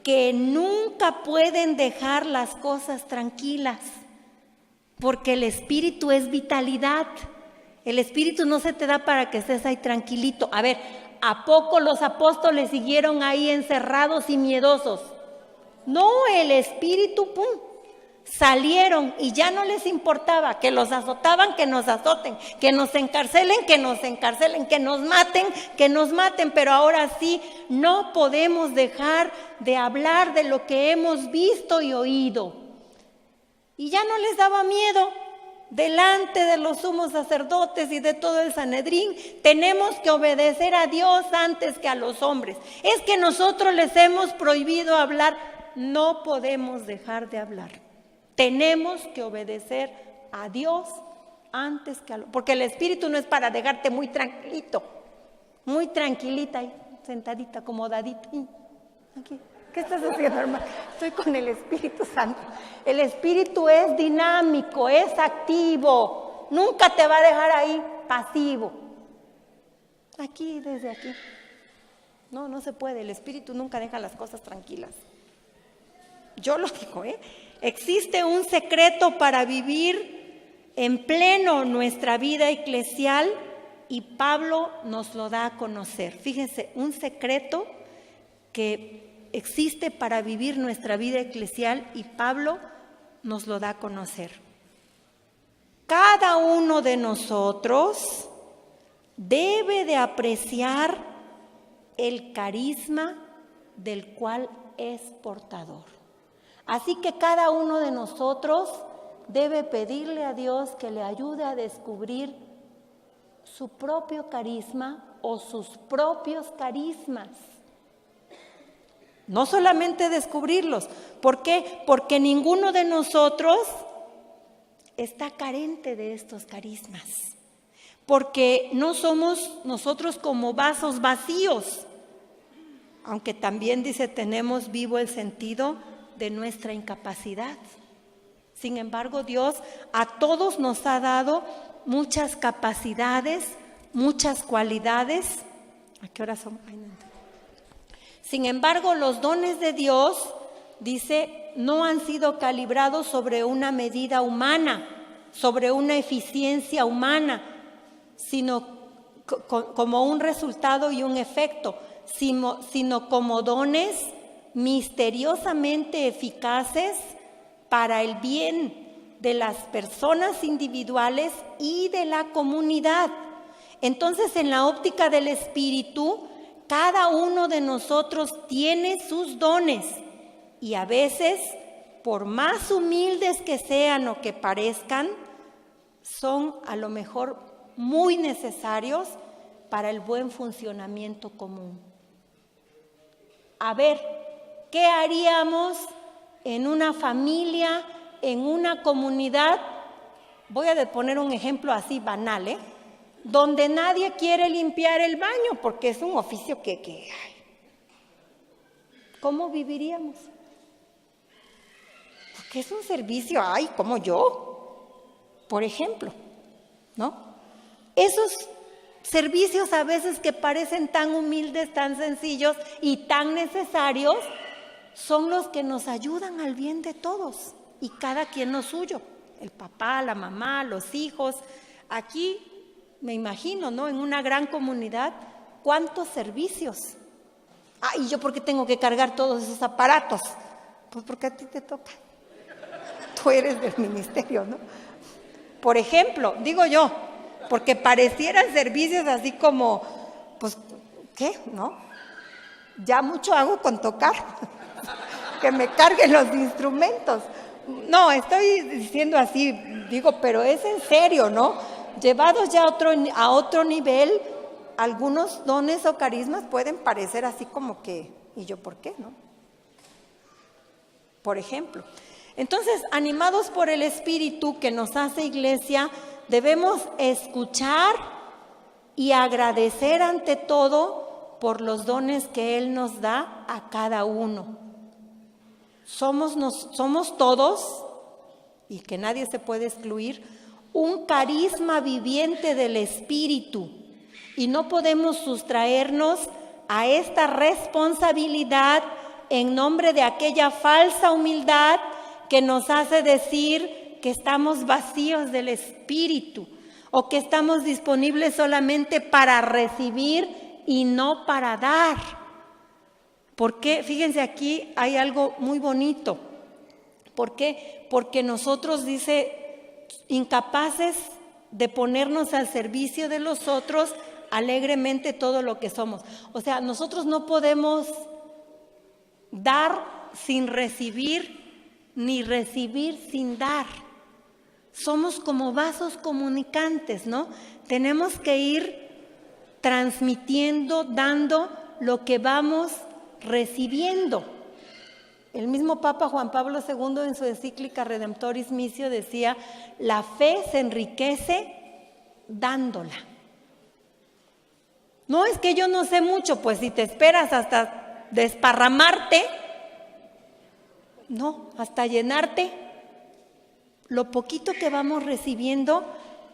A: que nunca pueden dejar las cosas tranquilas, porque el Espíritu es vitalidad. El Espíritu no se te da para que estés ahí tranquilito. A ver, ¿a poco los apóstoles siguieron ahí encerrados y miedosos? No, el Espíritu, salieron y ya no les importaba que los azotaban, que nos azoten, que nos encarcelen, que nos maten, pero ahora sí no podemos dejar de hablar de lo que hemos visto y oído. Y ya no les daba miedo. Delante de los sumos sacerdotes y de todo el Sanedrín, tenemos que obedecer a Dios antes que a los hombres. Es que nosotros les hemos prohibido hablar, no podemos dejar de hablar. Tenemos que obedecer a Dios antes que a los... Porque el Espíritu no es para dejarte muy tranquilito, muy tranquilita ahí, sentadita, acomodadita. Aquí. ¿Qué estás haciendo, hermano? Estoy con el Espíritu Santo. El Espíritu es dinámico, es activo. Nunca te va a dejar ahí pasivo. Aquí, desde aquí. No se puede. El Espíritu nunca deja las cosas tranquilas. Yo lo digo, Existe un secreto para vivir en pleno nuestra vida eclesial y Pablo nos lo da a conocer. Fíjense, un secreto que existe para vivir nuestra vida eclesial y Pablo nos lo da a conocer. Cada uno de nosotros debe de apreciar el carisma del cual es portador. Así que cada uno de nosotros debe pedirle a Dios que le ayude a descubrir su propio carisma o sus propios carismas. No solamente descubrirlos. ¿Por qué? Porque ninguno de nosotros está carente de estos carismas. Porque no somos nosotros como vasos vacíos. Aunque también dice, tenemos vivo el sentido de nuestra incapacidad. Sin embargo, Dios a todos nos ha dado muchas capacidades, muchas cualidades. ¿A qué hora son? Ay, no. Sin embargo, los dones de Dios, dice, no han sido calibrados sobre una medida humana, sobre una eficiencia humana, sino como un resultado y un efecto, sino como dones misteriosamente eficaces para el bien de las personas individuales y de la comunidad. Entonces, en la óptica del Espíritu, cada uno de nosotros tiene sus dones y a veces, por más humildes que sean o que parezcan, son a lo mejor muy necesarios para el buen funcionamiento común. A ver, ¿qué haríamos en una familia, en una comunidad? Voy a poner un ejemplo así banal, donde nadie quiere limpiar el baño porque es un oficio que ¿cómo viviríamos? Porque es un servicio, como yo, por ejemplo, ¿no? Esos servicios a veces que parecen tan humildes, tan sencillos y tan necesarios, son los que nos ayudan al bien de todos y cada quien lo suyo, el papá, la mamá, los hijos. Aquí me imagino, ¿no? En una gran comunidad, ¿cuántos servicios? ¿Y yo por qué tengo que cargar todos esos aparatos? Pues porque a ti te toca. Tú eres del ministerio, ¿no? Por ejemplo, digo yo, porque parecieran servicios así como, pues, ¿qué? ¿No? Ya mucho hago con tocar, que me carguen los instrumentos. No, estoy diciendo así, digo, pero es en serio, ¿no? Llevados ya a otro nivel, algunos dones o carismas pueden parecer así como que, ¿y yo por qué, no? Por ejemplo. Entonces, animados por el Espíritu que nos hace iglesia, debemos escuchar y agradecer ante todo por los dones que Él nos da a cada uno. Somos todos, y que nadie se puede excluir, un carisma viviente del Espíritu y no podemos sustraernos a esta responsabilidad en nombre de aquella falsa humildad que nos hace decir que estamos vacíos del Espíritu o que estamos disponibles solamente para recibir y no para dar. Porque, fíjense, aquí hay algo muy bonito. ¿Por qué? Porque nosotros, dice, incapaces de ponernos al servicio de los otros, alegremente todo lo que somos. O sea, nosotros no podemos dar sin recibir, ni recibir sin dar. Somos como vasos comunicantes, ¿no? Tenemos que ir transmitiendo, dando lo que vamos recibiendo. El mismo Papa Juan Pablo II en su encíclica Redemptoris Missio decía, la fe se enriquece dándola. No es que yo no sé mucho, pues si te esperas hasta desparramarte, no, hasta llenarte, lo poquito que vamos recibiendo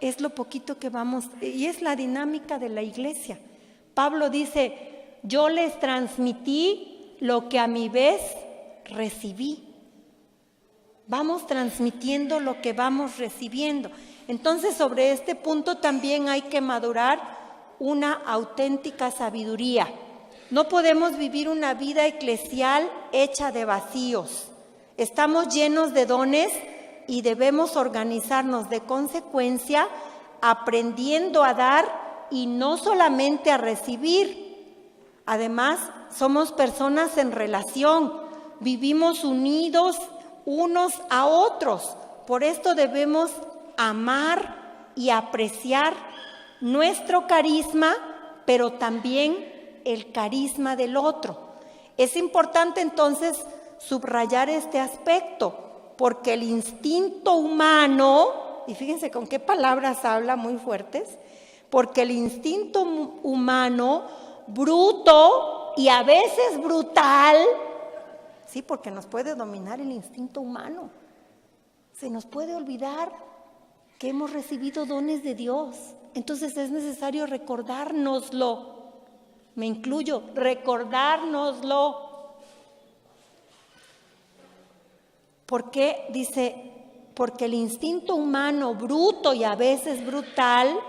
A: es lo poquito que vamos, y es la dinámica de la iglesia. Pablo dice, yo les transmití lo que a mi vez recibí. Vamos transmitiendo lo que vamos recibiendo. Entonces, sobre este punto también hay que madurar una auténtica sabiduría. No podemos vivir una vida eclesial hecha de vacíos. Estamos llenos de dones y debemos organizarnos de consecuencia, aprendiendo a dar y no solamente a recibir. Además, somos personas en relación, vivimos unidos unos a otros. Por esto debemos amar y apreciar nuestro carisma, pero también el carisma del otro. Es importante entonces subrayar este aspecto, porque el instinto humano, y fíjense con qué palabras habla muy fuertes, porque el instinto humano, bruto y a veces brutal, sí, porque nos puede dominar el instinto humano, se nos puede olvidar que hemos recibido dones de Dios. Entonces es necesario recordárnoslo, me incluyo, recordárnoslo. ¿Por qué? Dice, porque el instinto humano bruto y a veces brutal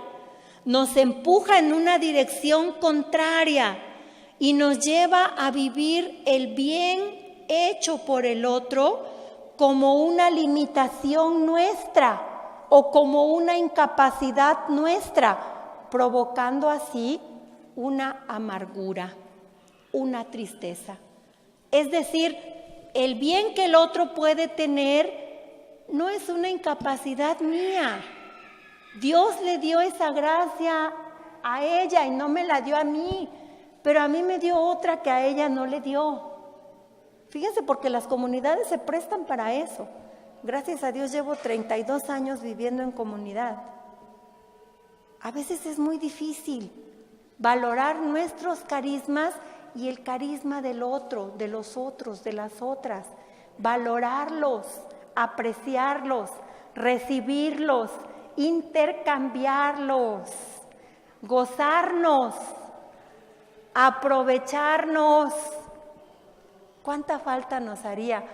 A: nos empuja en una dirección contraria y nos lleva a vivir el bien hecho por el otro como una limitación nuestra o como una incapacidad nuestra, provocando así una amargura, una tristeza. Es decir, el bien que el otro puede tener no es una incapacidad mía. Dios le dio esa gracia a ella y no me la dio a mí, pero a mí me dio otra que a ella no le dio. Fíjense, porque las comunidades se prestan para eso. Gracias a Dios llevo 32 años viviendo en comunidad. A veces es muy difícil valorar nuestros carismas y el carisma del otro, de los otros, de las otras. Valorarlos, apreciarlos, recibirlos, intercambiarlos, gozarnos, aprovecharnos. ¿Cuánta falta nos haría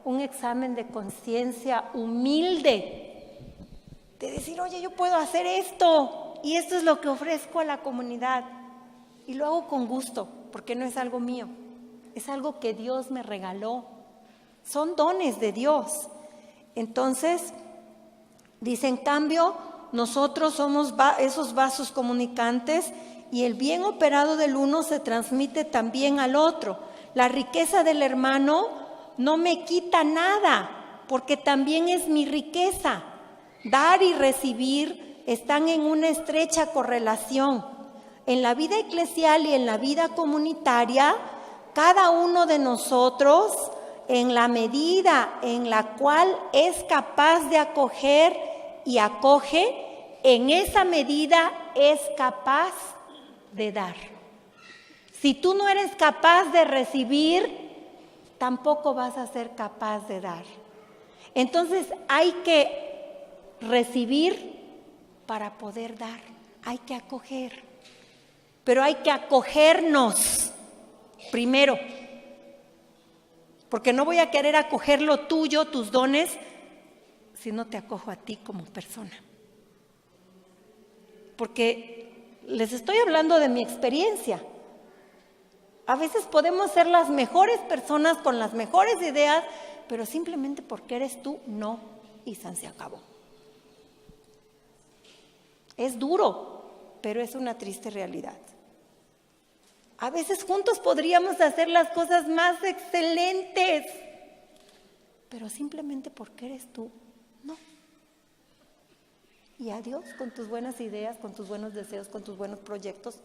A: un examen de conciencia humilde? De decir, oye, yo puedo hacer esto y esto es lo que ofrezco a la comunidad. Y lo hago con gusto, porque no es algo mío, es algo que Dios me regaló. Son dones de Dios. Entonces, dice, en cambio, nosotros somos esos vasos comunicantes y el bien operado del uno se transmite también al otro. La riqueza del hermano no me quita nada, porque también es mi riqueza. Dar y recibir están en una estrecha correlación. En la vida eclesial y en la vida comunitaria, cada uno de nosotros, en la medida en la cual es capaz de acoger y acoge, en esa medida es capaz de dar. Si tú no eres capaz de recibir, tampoco vas a ser capaz de dar. Entonces hay que recibir para poder dar, hay que acoger. Pero hay que acogernos primero, porque no voy a querer acoger lo tuyo, tus dones, si no te acojo a ti como persona. Porque les estoy hablando de mi experiencia. A veces podemos ser las mejores personas con las mejores ideas, pero simplemente porque eres tú, no, y se acabó. Es duro. pero es una triste realidad. A veces juntos podríamos hacer las cosas más excelentes, pero simplemente porque eres tú, no. Y adiós con tus buenas ideas, con tus buenos deseos, con tus buenos proyectos,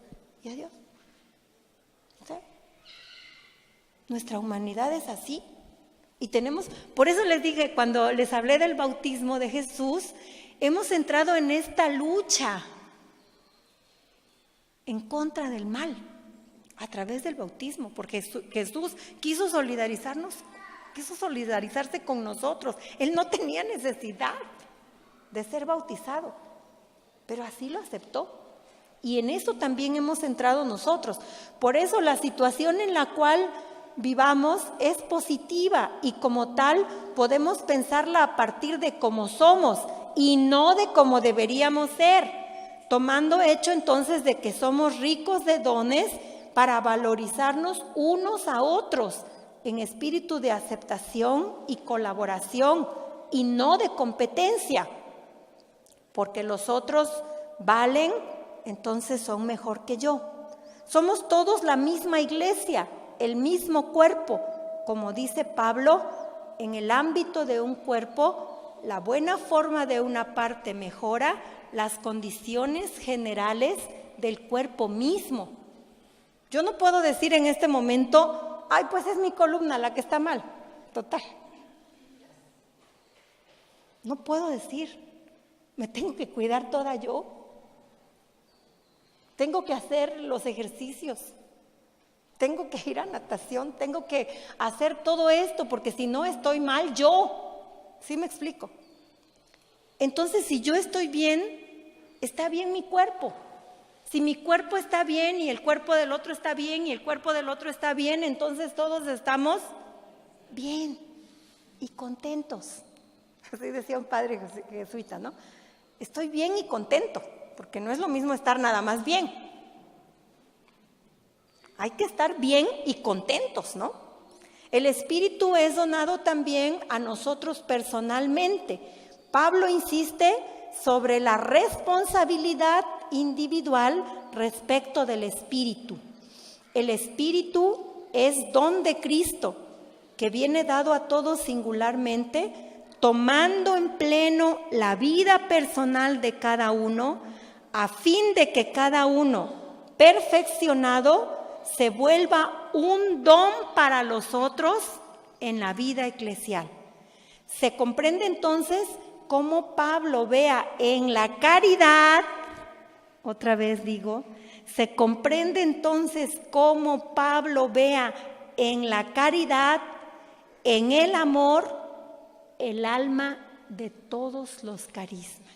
A: y adiós. ¿Sí? Nuestra humanidad es así. Y tenemos, por eso les dije, cuando les hablé del bautismo de Jesús, hemos entrado en esta lucha en contra del mal a través del bautismo, porque Jesús quiso solidarizarse con nosotros. Él no tenía necesidad de ser bautizado, pero así lo aceptó. Y en eso también hemos entrado nosotros. Por eso la situación en la cual vivamos es positiva y como tal podemos pensarla a partir de cómo somos y no de cómo deberíamos ser, tomando hecho entonces de que somos ricos de dones para valorizarnos unos a otros en espíritu de aceptación y colaboración y no de competencia, porque los otros valen, entonces son mejor que yo. Somos todos la misma iglesia, el mismo cuerpo. Como dice Pablo, en el ámbito de un cuerpo, la buena forma de una parte mejora las condiciones generales del cuerpo mismo. Yo no puedo decir en este momento, ay, pues es mi columna la que está mal. Total. No puedo decir, me tengo que cuidar toda yo. Tengo que hacer los ejercicios. Tengo que ir a natación, tengo que hacer todo esto, porque si no estoy mal yo. ¿Sí me explico? Entonces, si yo estoy bien, está bien mi cuerpo. Si mi cuerpo está bien y el cuerpo del otro está bien y el cuerpo del otro está bien, entonces todos estamos bien y contentos. Así decía un padre jesuita, ¿no? Estoy bien y contento, porque no es lo mismo estar nada más bien. Hay que estar bien y contentos, ¿no? El Espíritu es donado también a nosotros personalmente. Pablo insiste sobre la responsabilidad individual respecto del Espíritu. El Espíritu es don de Cristo, que viene dado a todos singularmente, tomando en pleno la vida personal de cada uno, a fin de que cada uno, perfeccionado, se vuelva un don para los otros en la vida eclesial. Se comprende entonces cómo Pablo vea en la caridad, otra vez digo, se comprende entonces cómo Pablo vea en la caridad, en el amor, el alma de todos los carismas.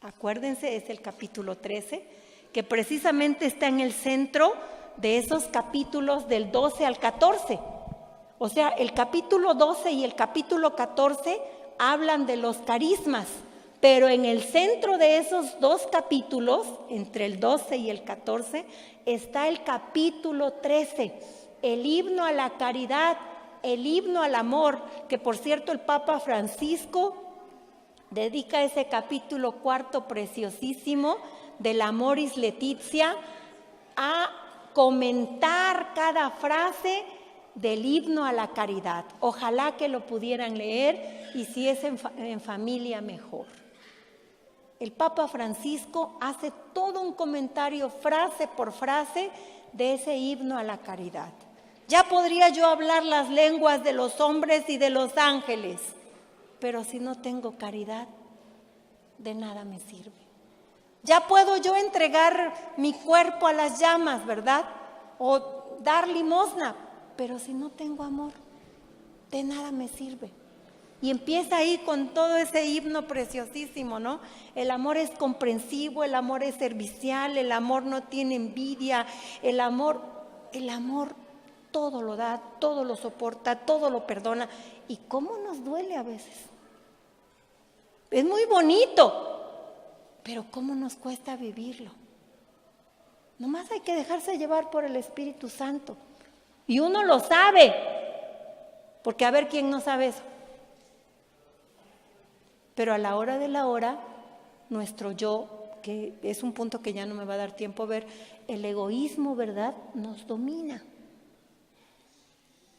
A: Acuérdense, es el capítulo 13, que precisamente está en el centro de esos capítulos del 12 al 14. O sea, el capítulo 12 y el capítulo 14 hablan de los carismas, pero en el centro de esos dos capítulos, entre el 12 y el 14, está el capítulo 13, el himno a la caridad, el himno al amor, que por cierto el Papa Francisco dedica ese capítulo 4 preciosísimo del Amoris Laetitia a comentar cada frase del himno a la caridad. Ojalá que lo pudieran leer y si es en familia mejor. El Papa Francisco hace todo un comentario frase por frase de ese himno a la caridad. Ya podría yo hablar las lenguas de los hombres y de los ángeles, pero si no tengo caridad, de nada me sirve. Ya puedo yo entregar mi cuerpo a las llamas, ¿verdad? O dar limosna, pero si no tengo amor, de nada me sirve. Y empieza ahí con todo ese himno preciosísimo, ¿no? El amor es comprensivo, el amor es servicial, el amor no tiene envidia, el amor todo lo da, todo lo soporta, todo lo perdona. ¿Y cómo nos duele a veces? Es muy bonito, pero ¿cómo nos cuesta vivirlo? Nomás hay que dejarse llevar por el Espíritu Santo. Y uno lo sabe, porque a ver quién no sabe eso. Pero a la hora de la hora, nuestro yo que es un punto que ya no me va a dar tiempo a ver, el egoísmo, ¿verdad?, nos domina.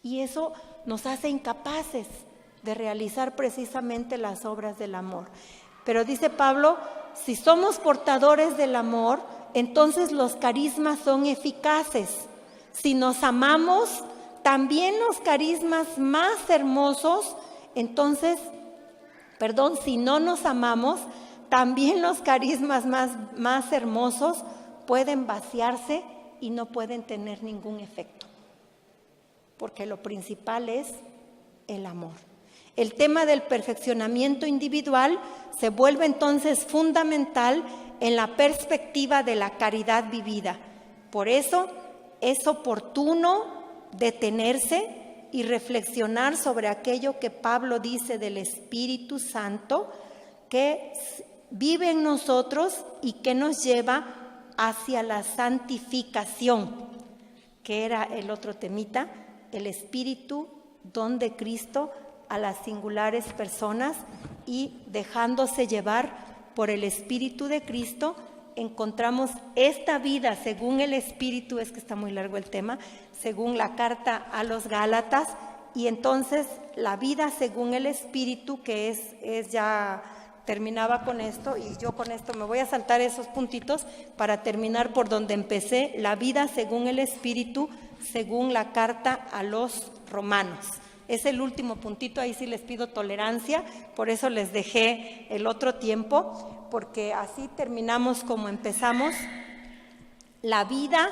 A: Y eso nos hace incapaces de realizar precisamente las obras del amor. Pero dice Pablo, si somos portadores del amor, entonces los carismas son eficaces. Si nos amamos, también los carismas más hermosos, si no nos amamos, también los carismas más hermosos pueden vaciarse y no pueden tener ningún efecto. Porque lo principal es el amor. El tema del perfeccionamiento individual se vuelve entonces fundamental en la perspectiva de la caridad vivida. Por eso es oportuno detenerse y reflexionar sobre aquello que Pablo dice del Espíritu Santo que vive en nosotros y que nos lleva hacia la santificación, que era el otro temita, el Espíritu, don de Cristo a las singulares personas, y dejándose llevar por el Espíritu de Cristo, encontramos esta vida según el Espíritu, es que está muy largo el tema, según la carta a los Gálatas, y entonces la vida según el Espíritu, que es ya terminaba con esto, y yo con esto me voy a saltar esos puntitos para terminar por donde empecé, la vida según el Espíritu, según la carta a los Romanos. Es el último puntito, ahí sí les pido tolerancia, por eso les dejé el otro tiempo, porque así terminamos como empezamos. La vida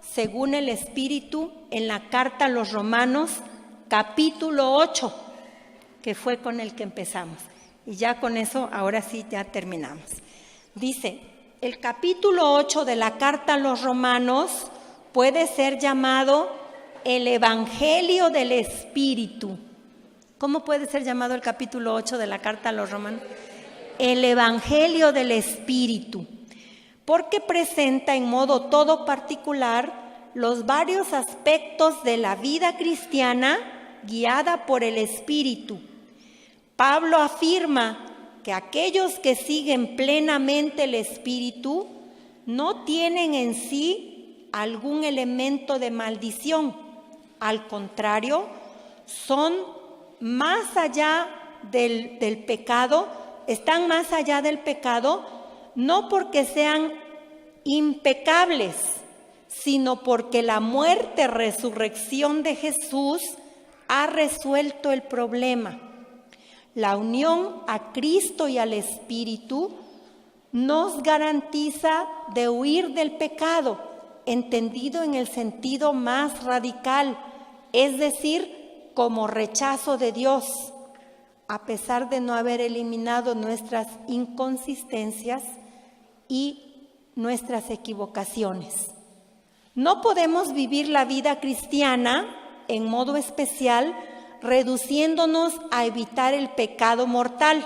A: según el Espíritu en la carta a los Romanos, capítulo 8, que fue con el que empezamos. Y ya con eso, ahora sí, ya terminamos. Dice, el capítulo 8 de la carta a los Romanos puede ser llamado el Evangelio del Espíritu. ¿Cómo puede ser llamado el capítulo 8 de la carta a los Romanos? El Evangelio del Espíritu, porque presenta en modo todo particular los varios aspectos de la vida cristiana guiada por el Espíritu. Pablo afirma que aquellos que siguen plenamente el Espíritu no tienen en sí algún elemento de maldición. Al contrario, son más allá del pecado, están más allá del pecado, no porque sean impecables, sino porque la muerte, resurrección de Jesús ha resuelto el problema. La unión a Cristo y al Espíritu nos garantiza de huir del pecado, entendido en el sentido más radical, es decir, como rechazo de Dios, a pesar de no haber eliminado nuestras inconsistencias y nuestras equivocaciones. No podemos vivir la vida cristiana en modo especial reduciéndonos a evitar el pecado mortal.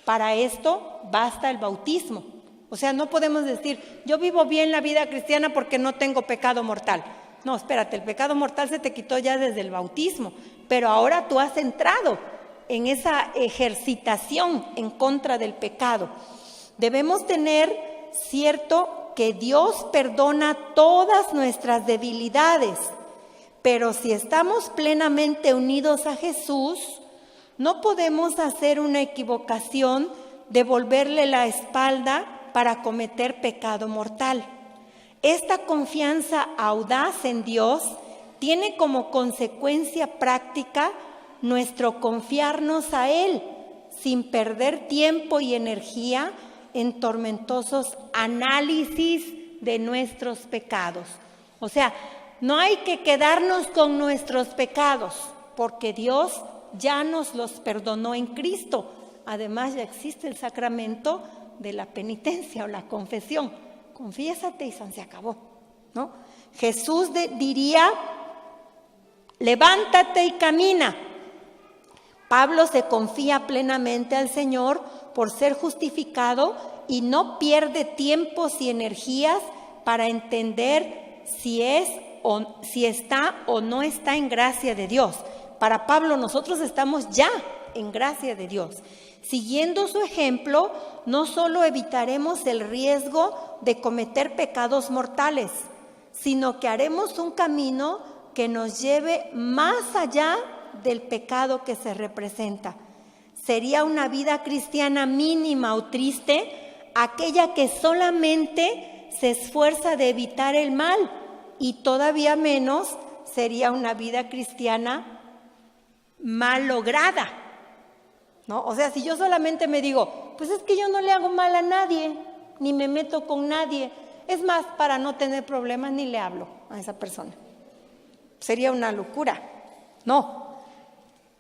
A: Para esto basta el bautismo. O sea, no podemos decir, yo vivo bien la vida cristiana porque no tengo pecado mortal. No, espérate, el pecado mortal se te quitó ya desde el bautismo, pero ahora tú has entrado en esa ejercitación en contra del pecado. Debemos tener cierto que Dios perdona todas nuestras debilidades, pero si estamos plenamente unidos a Jesús, no podemos hacer una equivocación de volverle la espalda para cometer pecado mortal. Esta confianza audaz en Dios tiene como consecuencia práctica nuestro confiarnos a Él sin perder tiempo y energía en tormentosos análisis de nuestros pecados. O sea, no hay que quedarnos con nuestros pecados porque Dios ya nos los perdonó en Cristo. Además, ya existe el sacramento de la penitencia o la confesión. Confiésate y se acabó, ¿no? Jesús diría, levántate y camina. Pablo se confía plenamente al Señor por ser justificado y no pierde tiempos y energías para entender si está o no está en gracia de Dios. Para Pablo, nosotros estamos ya en gracia de Dios. Siguiendo su ejemplo, no solo evitaremos el riesgo de cometer pecados mortales, sino que haremos un camino que nos lleve más allá del pecado que se representa. Sería una vida cristiana mínima o triste aquella que solamente se esfuerza de evitar el mal, y todavía menos sería una vida cristiana mal lograda, ¿no? O sea, si yo solamente me digo, pues es que yo no le hago mal a nadie, ni me meto con nadie, es más, para no tener problemas ni le hablo a esa persona. Sería una locura. No,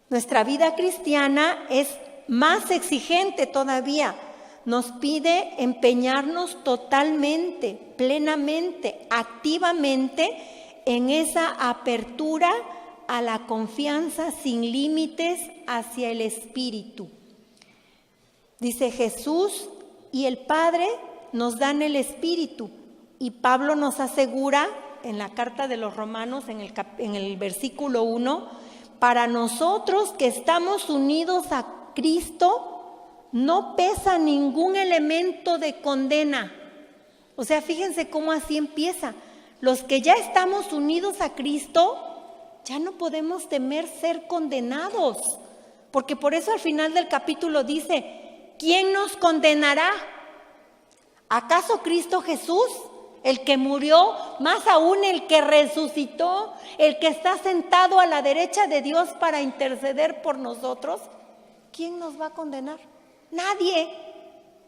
A: nuestra vida cristiana es más exigente todavía. Nos pide empeñarnos totalmente, plenamente, activamente en esa apertura a la confianza sin límites hacia el Espíritu. Dice Jesús y el Padre nos dan el Espíritu, y Pablo nos asegura en la carta de los Romanos, en el versículo 1, para nosotros que estamos unidos a Cristo, no pesa ningún elemento de condena. O sea, fíjense cómo así empieza. Los que ya estamos unidos a Cristo, ya no podemos temer ser condenados. Porque por eso al final del capítulo dice, ¿quién nos condenará? ¿Acaso Cristo Jesús, el que murió, más aún el que resucitó, el que está sentado a la derecha de Dios para interceder por nosotros? ¿Quién nos va a condenar? Nadie.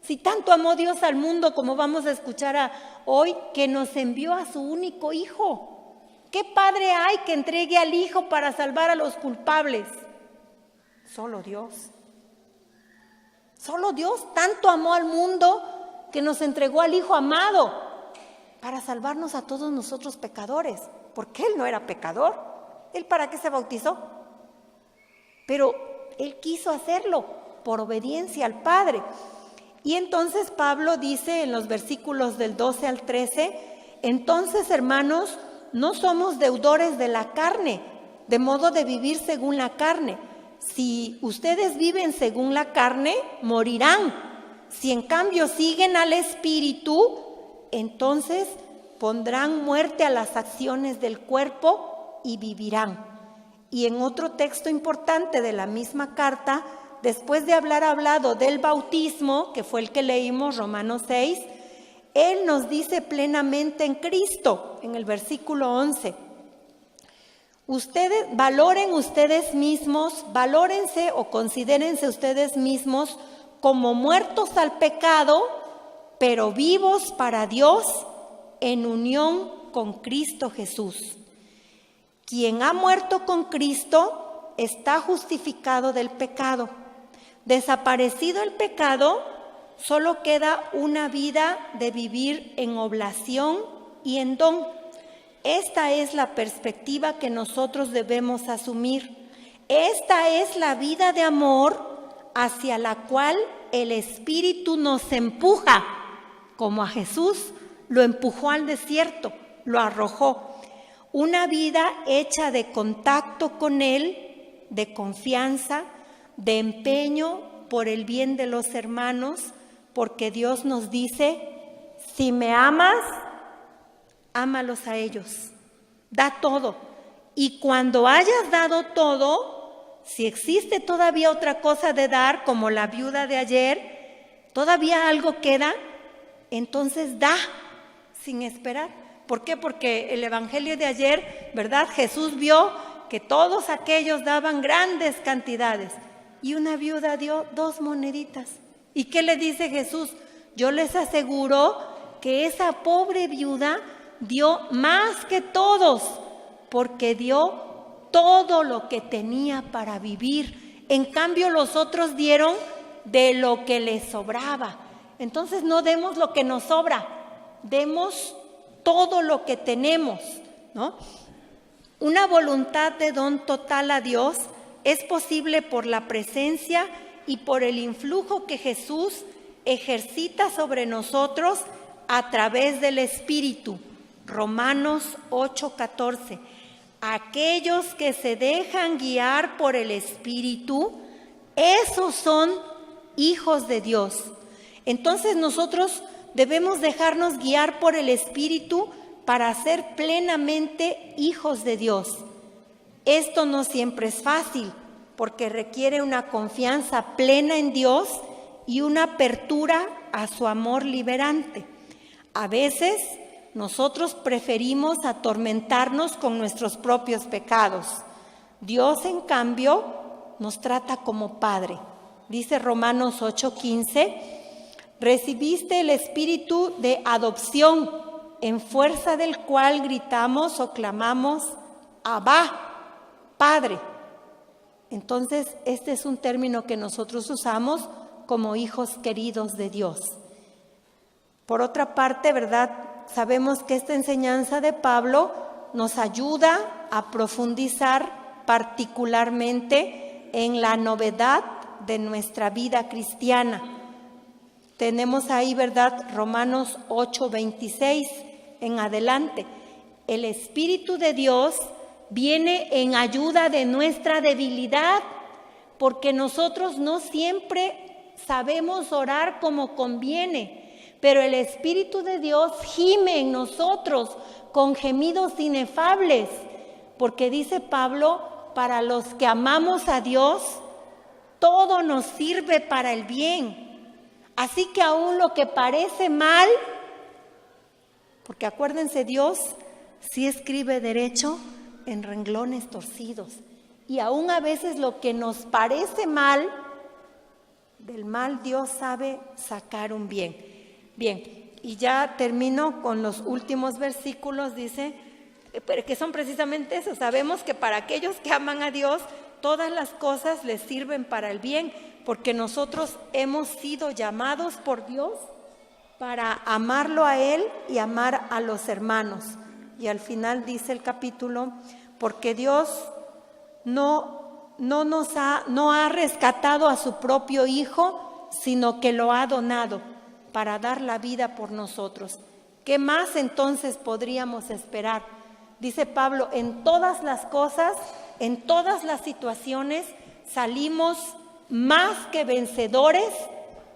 A: Si tanto amó Dios al mundo, como vamos a escuchar hoy, que nos envió a su único Hijo. ¿Qué padre hay que entregue al Hijo para salvar a los culpables? Solo Dios. Solo Dios tanto amó al mundo que nos entregó al Hijo amado para salvarnos a todos nosotros pecadores, porque Él no era pecador. ¿Él para qué se bautizó? Pero Él quiso hacerlo por obediencia al Padre. Y entonces Pablo dice en los versículos del 12 al 13, entonces, hermanos, no somos deudores de la carne, de modo de vivir según la carne. Si ustedes viven según la carne, morirán. Si en cambio siguen al Espíritu, entonces pondrán muerte a las acciones del cuerpo y vivirán. Y en otro texto importante de la misma carta, después de haber hablado del bautismo, que fue el que leímos, Romanos 6, Él nos dice plenamente en Cristo, en el versículo 11, valórense o considérense ustedes mismos como muertos al pecado, pero vivos para Dios en unión con Cristo Jesús. Quien ha muerto con Cristo está justificado del pecado. Desaparecido el pecado, solo queda una vida de vivir en oblación y en don. Esta es la perspectiva que nosotros debemos asumir. Esta es la vida de amor hacia la cual el Espíritu nos empuja, como a Jesús lo empujó al desierto, lo arrojó. Una vida hecha de contacto con Él, de confianza, de empeño por el bien de los hermanos, porque Dios nos dice, si me amas, ámalos a ellos, da todo. Y cuando hayas dado todo, si existe todavía otra cosa de dar, como la viuda de ayer, todavía algo queda, entonces da sin esperar. ¿Por qué? Porque el evangelio de ayer, ¿verdad? Jesús vio que todos aquellos daban grandes cantidades y una viuda dio 2 moneditas. ¿Y qué le dice Jesús? Yo les aseguro que esa pobre viuda dio más que todos, porque dio todo lo que tenía para vivir. En cambio, los otros dieron de lo que les sobraba. Entonces, no demos lo que nos sobra, demos todo lo que tenemos, ¿no? Una voluntad de don total a Dios es posible por la presencia y por el influjo que Jesús ejercita sobre nosotros a través del Espíritu. Romanos 8:14. Aquellos que se dejan guiar por el Espíritu, esos son hijos de Dios. Entonces nosotros debemos dejarnos guiar por el Espíritu para ser plenamente hijos de Dios. Esto no siempre es fácil, porque requiere una confianza plena en Dios y una apertura a su amor liberante. A veces nosotros preferimos atormentarnos con nuestros propios pecados. Dios, en cambio, nos trata como Padre. Dice Romanos 8:15, recibiste el espíritu de adopción, en fuerza del cual gritamos o clamamos, Abba, Padre. Entonces, este es un término que nosotros usamos como hijos queridos de Dios. Por otra parte, ¿verdad? Sabemos que esta enseñanza de Pablo nos ayuda a profundizar particularmente en la novedad de nuestra vida cristiana. Tenemos ahí, ¿verdad? Romanos 8:26 en adelante. El Espíritu de Dios viene en ayuda de nuestra debilidad, porque nosotros no siempre sabemos orar como conviene, pero el Espíritu de Dios gime en nosotros con gemidos inefables, porque dice Pablo, para los que amamos a Dios, todo nos sirve para el bien. Así que aún lo que parece mal, porque acuérdense, Dios sí escribe derecho en renglones torcidos. Y aún a veces lo que nos parece mal, del mal Dios sabe sacar un bien. Bien, y ya termino con los últimos versículos, dice, que son precisamente eso. Sabemos que para aquellos que aman a Dios, todas las cosas les sirven para el bien, porque nosotros hemos sido llamados por Dios para amarlo a Él y amar a los hermanos. Y al final dice el capítulo, porque Dios no ha rescatado a su propio Hijo, sino que lo ha donado para dar la vida por nosotros. ¿Qué más entonces podríamos esperar? Dice Pablo, en todas las cosas, en todas las situaciones, salimos más que vencedores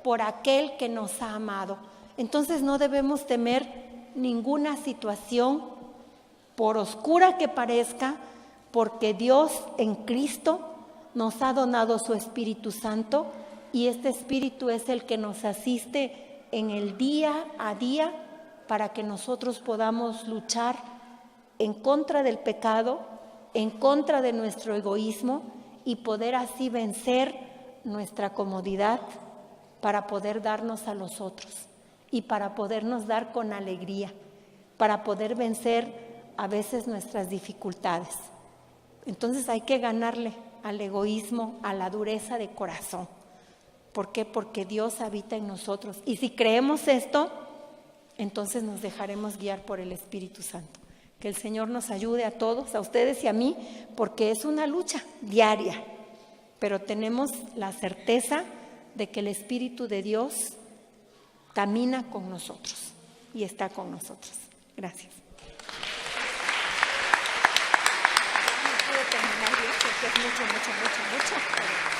A: por aquel que nos ha amado. Entonces no debemos temer ninguna situación, por oscura que parezca, porque Dios en Cristo nos ha donado su Espíritu Santo, y este Espíritu es el que nos asiste en el día a día para que nosotros podamos luchar en contra del pecado, en contra de nuestro egoísmo, y poder así vencer nuestra comodidad para poder darnos a los otros y para podernos dar con alegría, para poder vencer a veces nuestras dificultades. Entonces hay que ganarle al egoísmo, a la dureza de corazón. ¿Por qué? Porque Dios habita en nosotros. Y si creemos esto, entonces nos dejaremos guiar por el Espíritu Santo. Que el Señor nos ayude a todos, a ustedes y a mí, porque es una lucha diaria. Pero tenemos la certeza de que el Espíritu de Dios camina con nosotros y está con nosotros. Gracias. No puedo terminar bien porque es mucho.